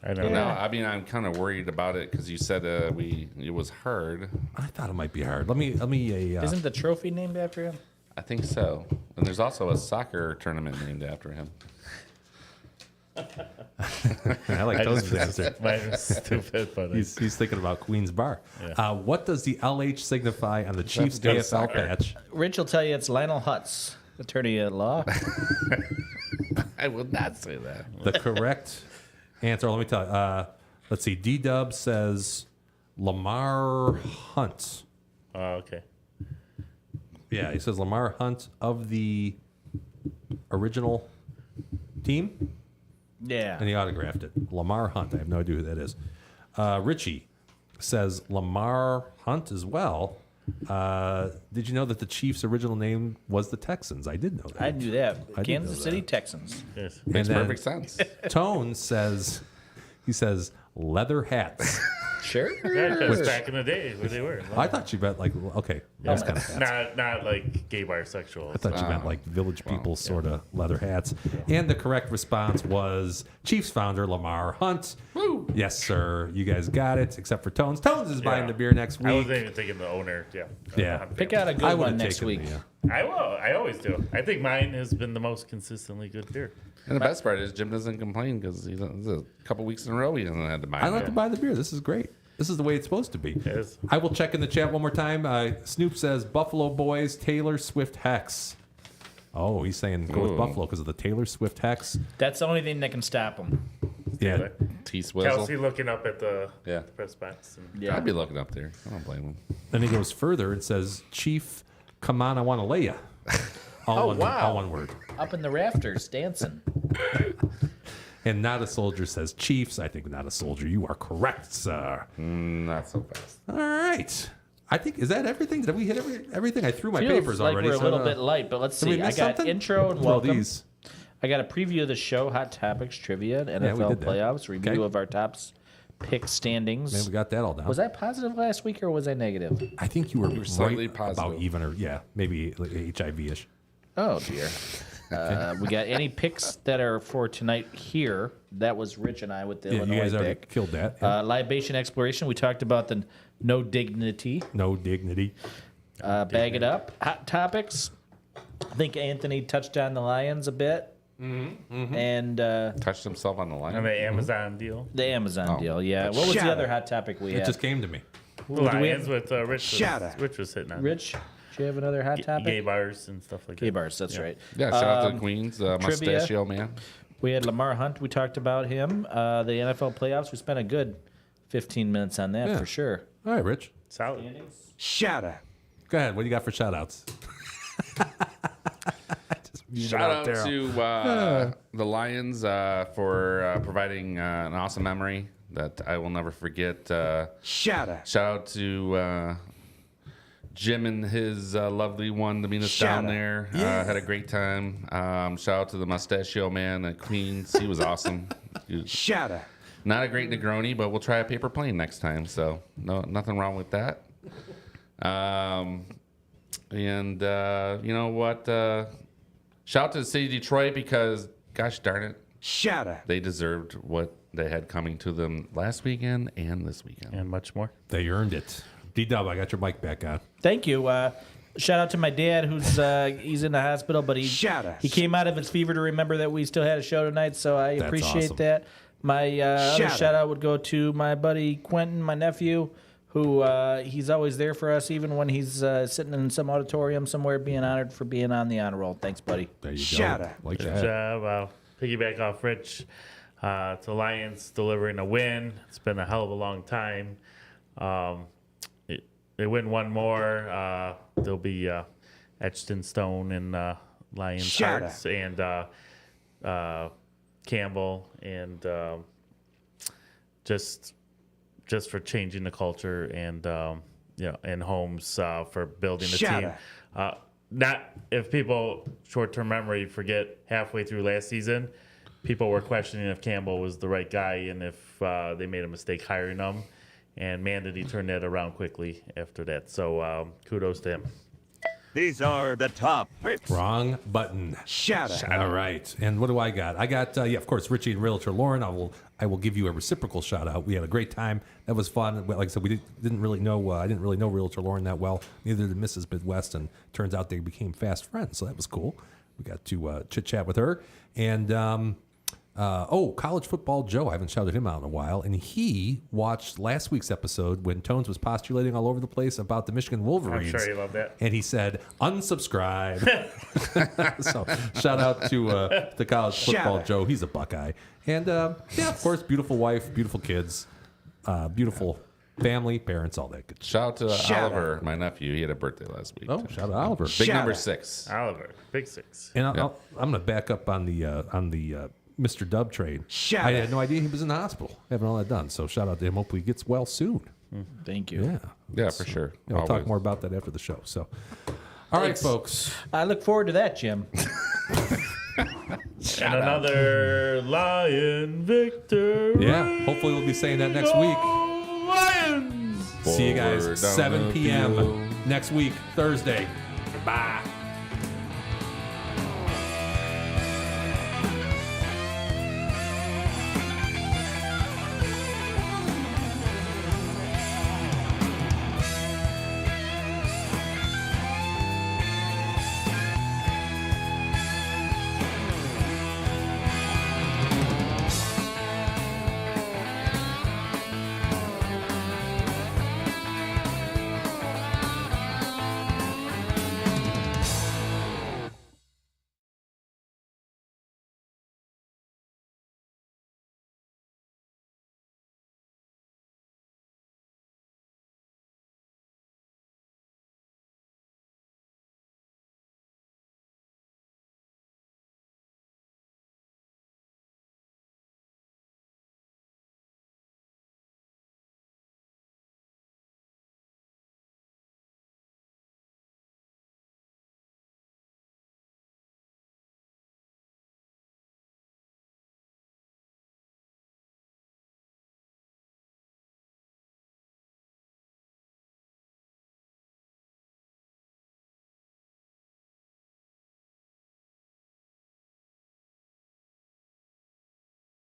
I know.
No, I mean I'm kind of worried about it because you said it was hard.
I thought it might be hard. Let me.
Isn't the trophy named after him?
I think so. And there's also a soccer tournament named after him.
I like those answers.
Mine is stupid, but
He's thinking about Queen's Bar. What does the LH signify on the Chiefs
to do with
AFL
soccer.
patch?
Rich will tell you it's Lionel Hutz, attorney at law.
I will not say that.
The correct answer. Let me tell you. Let's see. D-Dub says Lamar Hunt.
okay.
Yeah, he says Lamar Hunt of the original team.
Yeah.
And he autographed it. Lamar Hunt. I have no idea who that is. Richie says Lamar Hunt as well. Did you know that the Chiefs' original name was the Texans? I did know that.
I knew that.
I did
Kansas
know
City
that.
Texans.
Yes.
Makes
then-
perfect sense.
Tone says, he says leather hats.
Sure.
Yeah, because back in the day, where they were.
I thought you meant like, okay, those kind of hats.
Not like gay bisexual.
I thought you meant like village people sort of leather hats. And the correct response was Chiefs founder Lamar Hunt. Woo! Yes, sir. You guys got it, except for Tones. Tones is buying the beer next
I
week.
wasn't even thinking the owner. Yeah.
Yeah.
Pick out a
I
good
would
one
have
next
taken
week.
I will. I always do. I think mine has been the most consistently good beer.
And the best part is Jim doesn't complain because he's a couple weeks in a row he hasn't had to buy.
I like
it.
to buy the beer. This is great. This is the way it's supposed to be.
Yes.
I will check in the chat one more time. Snoop says Buffalo Boys, Taylor Swift Hex. Oh, he's saying go with
Ooh.
Buffalo because of the Taylor Swift Hex.
That's the only thing that can stop them.
Yeah.
T Swizzle.
Kelsey looking up at the
Yeah.
press box. And
Yeah.
I'd be looking up there. I don't blame him.
Then he goes further and says, Chief, come on, I want to lay ya. All one word.
Up in the rafters dancing.
And Not a Soldier says Chiefs. I think Not a Soldier. You are correct, sir.
Not so fast.
All right. I think, is that everything? Did we hit everything? I threw my
Feels
papers
like
already.
we're a
so,
little bit light, but let's
did we
see. I
miss
got
something?
intro and
Well,
welcome.
these.
I got a preview of the show, hot topics, trivia, and
Yeah, we
NFL
did that.
playoffs, review
Okay.
of our tops pick standings.
Man, we got that all down.
Was I positive last week or was I negative?
I think you were,
slightly
right
positive.
about even, or maybe like HIV-ish.
Oh dear. We got any picks that are for tonight here? That was Rich and I with the
Yeah, you
Illinois
guys already
pick.
killed that. Yeah.
Libation exploration. We talked about the no dignity.
No dignity.
Bag it up. Hot topics. I think Anthony touched on the Lions a bit. And
Touched himself on the line.
And the Amazon deal.
the Amazon deal. Yeah. What was the other hot topic we
It
had?
just came to me.
The Lions with Rich. Rich was hitting on.
Rich, do you have another hot topic?
Gay bars and stuff like
Gay
that.
bars. That's right.
Yeah, shout out to the Queens, Mustachio Man.
We had Lamar Hunt. We talked about him. The NFL playoffs. We spent a good 15 minutes on that
Yeah.
for sure.
All right, Rich.
Solid.
Go ahead. What do you got for shout-outs?
Shout out to the Lions for providing an awesome memory that I will never forget. Shout out to Jim and his lovely one to meet us down there. Had a great time. Shout out to the Mustachio Man at Queens. He was awesome. Not a great Negroni, but we'll try a paper plane next time. So nothing wrong with that. And you know what? Shout out to the city of Detroit because, gosh darn it, they deserved what they had coming to them last weekend and this weekend.
And much more.
They earned it. D-Dub, I got your mic back on.
Thank you. Shout out to my dad, who's he's in the hospital, but he came out of his fever to remember that we still had a show tonight, so I
That's
appreciate
awesome.
that. My other shout out would go to my buddy Quentin, my nephew, who he's always there for us, even when he's sitting in some auditorium somewhere being honored for being on the honor roll. Thanks, buddy.
There you go. Like
Good
that.
job. I'll piggyback off Rich. To Lions delivering a win. It's been a hell of a long time. They win one more. They'll be etched in stone in Lions' hearts. And Campbell and just for changing the culture and and Holmes for building the team. Not if people short-term memory forget halfway through last season, people were questioning if Campbell was the right guy and if they made a mistake hiring him. And man, did he turn that around quickly after that. So kudos to him.
These are the top picks.
Wrong button. All right. And what do I got? I got, of course, Richie and Realtor Lauren. I will give you a reciprocal shout out. We had a great time. That was fun. Like I said, we didn't really know. I didn't really know Realtor Lauren that well. Neither did Mrs. Midwest. And turns out they became fast friends. So that was cool. We got to chit chat with her. And College Football Joe. I haven't shouted him out in a while. And he watched last week's episode when Tones was postulating all over the place about the Michigan Wolverines.
I'm sure you love that.
And he said, unsubscribe. So shout out to the College Football Joe. He's a Buckeye. And of course, beautiful wife, beautiful kids, beautiful family, parents, all that good stuff.
Shout out to Oliver, my nephew. He had a birthday last week.
Oh, shout out Oliver.
Big number 6.
Oliver, big 6.
And I'm going to back up on the Mr. Dub trade. I had no idea he was in the hospital having all that done. So shout out to him. Hopefully he gets well soon.
Thank you.
Yeah.
Yeah, for sure.
I'll talk
Always.
more about that after the show. So, all right, folks.
I look forward to that, Jim.
And another Lion victory.
Yeah, hopefully we'll be saying that next week.
Lions!
See you guys
Forward down
7
the
p.m.
field.
next week, Thursday. Bye.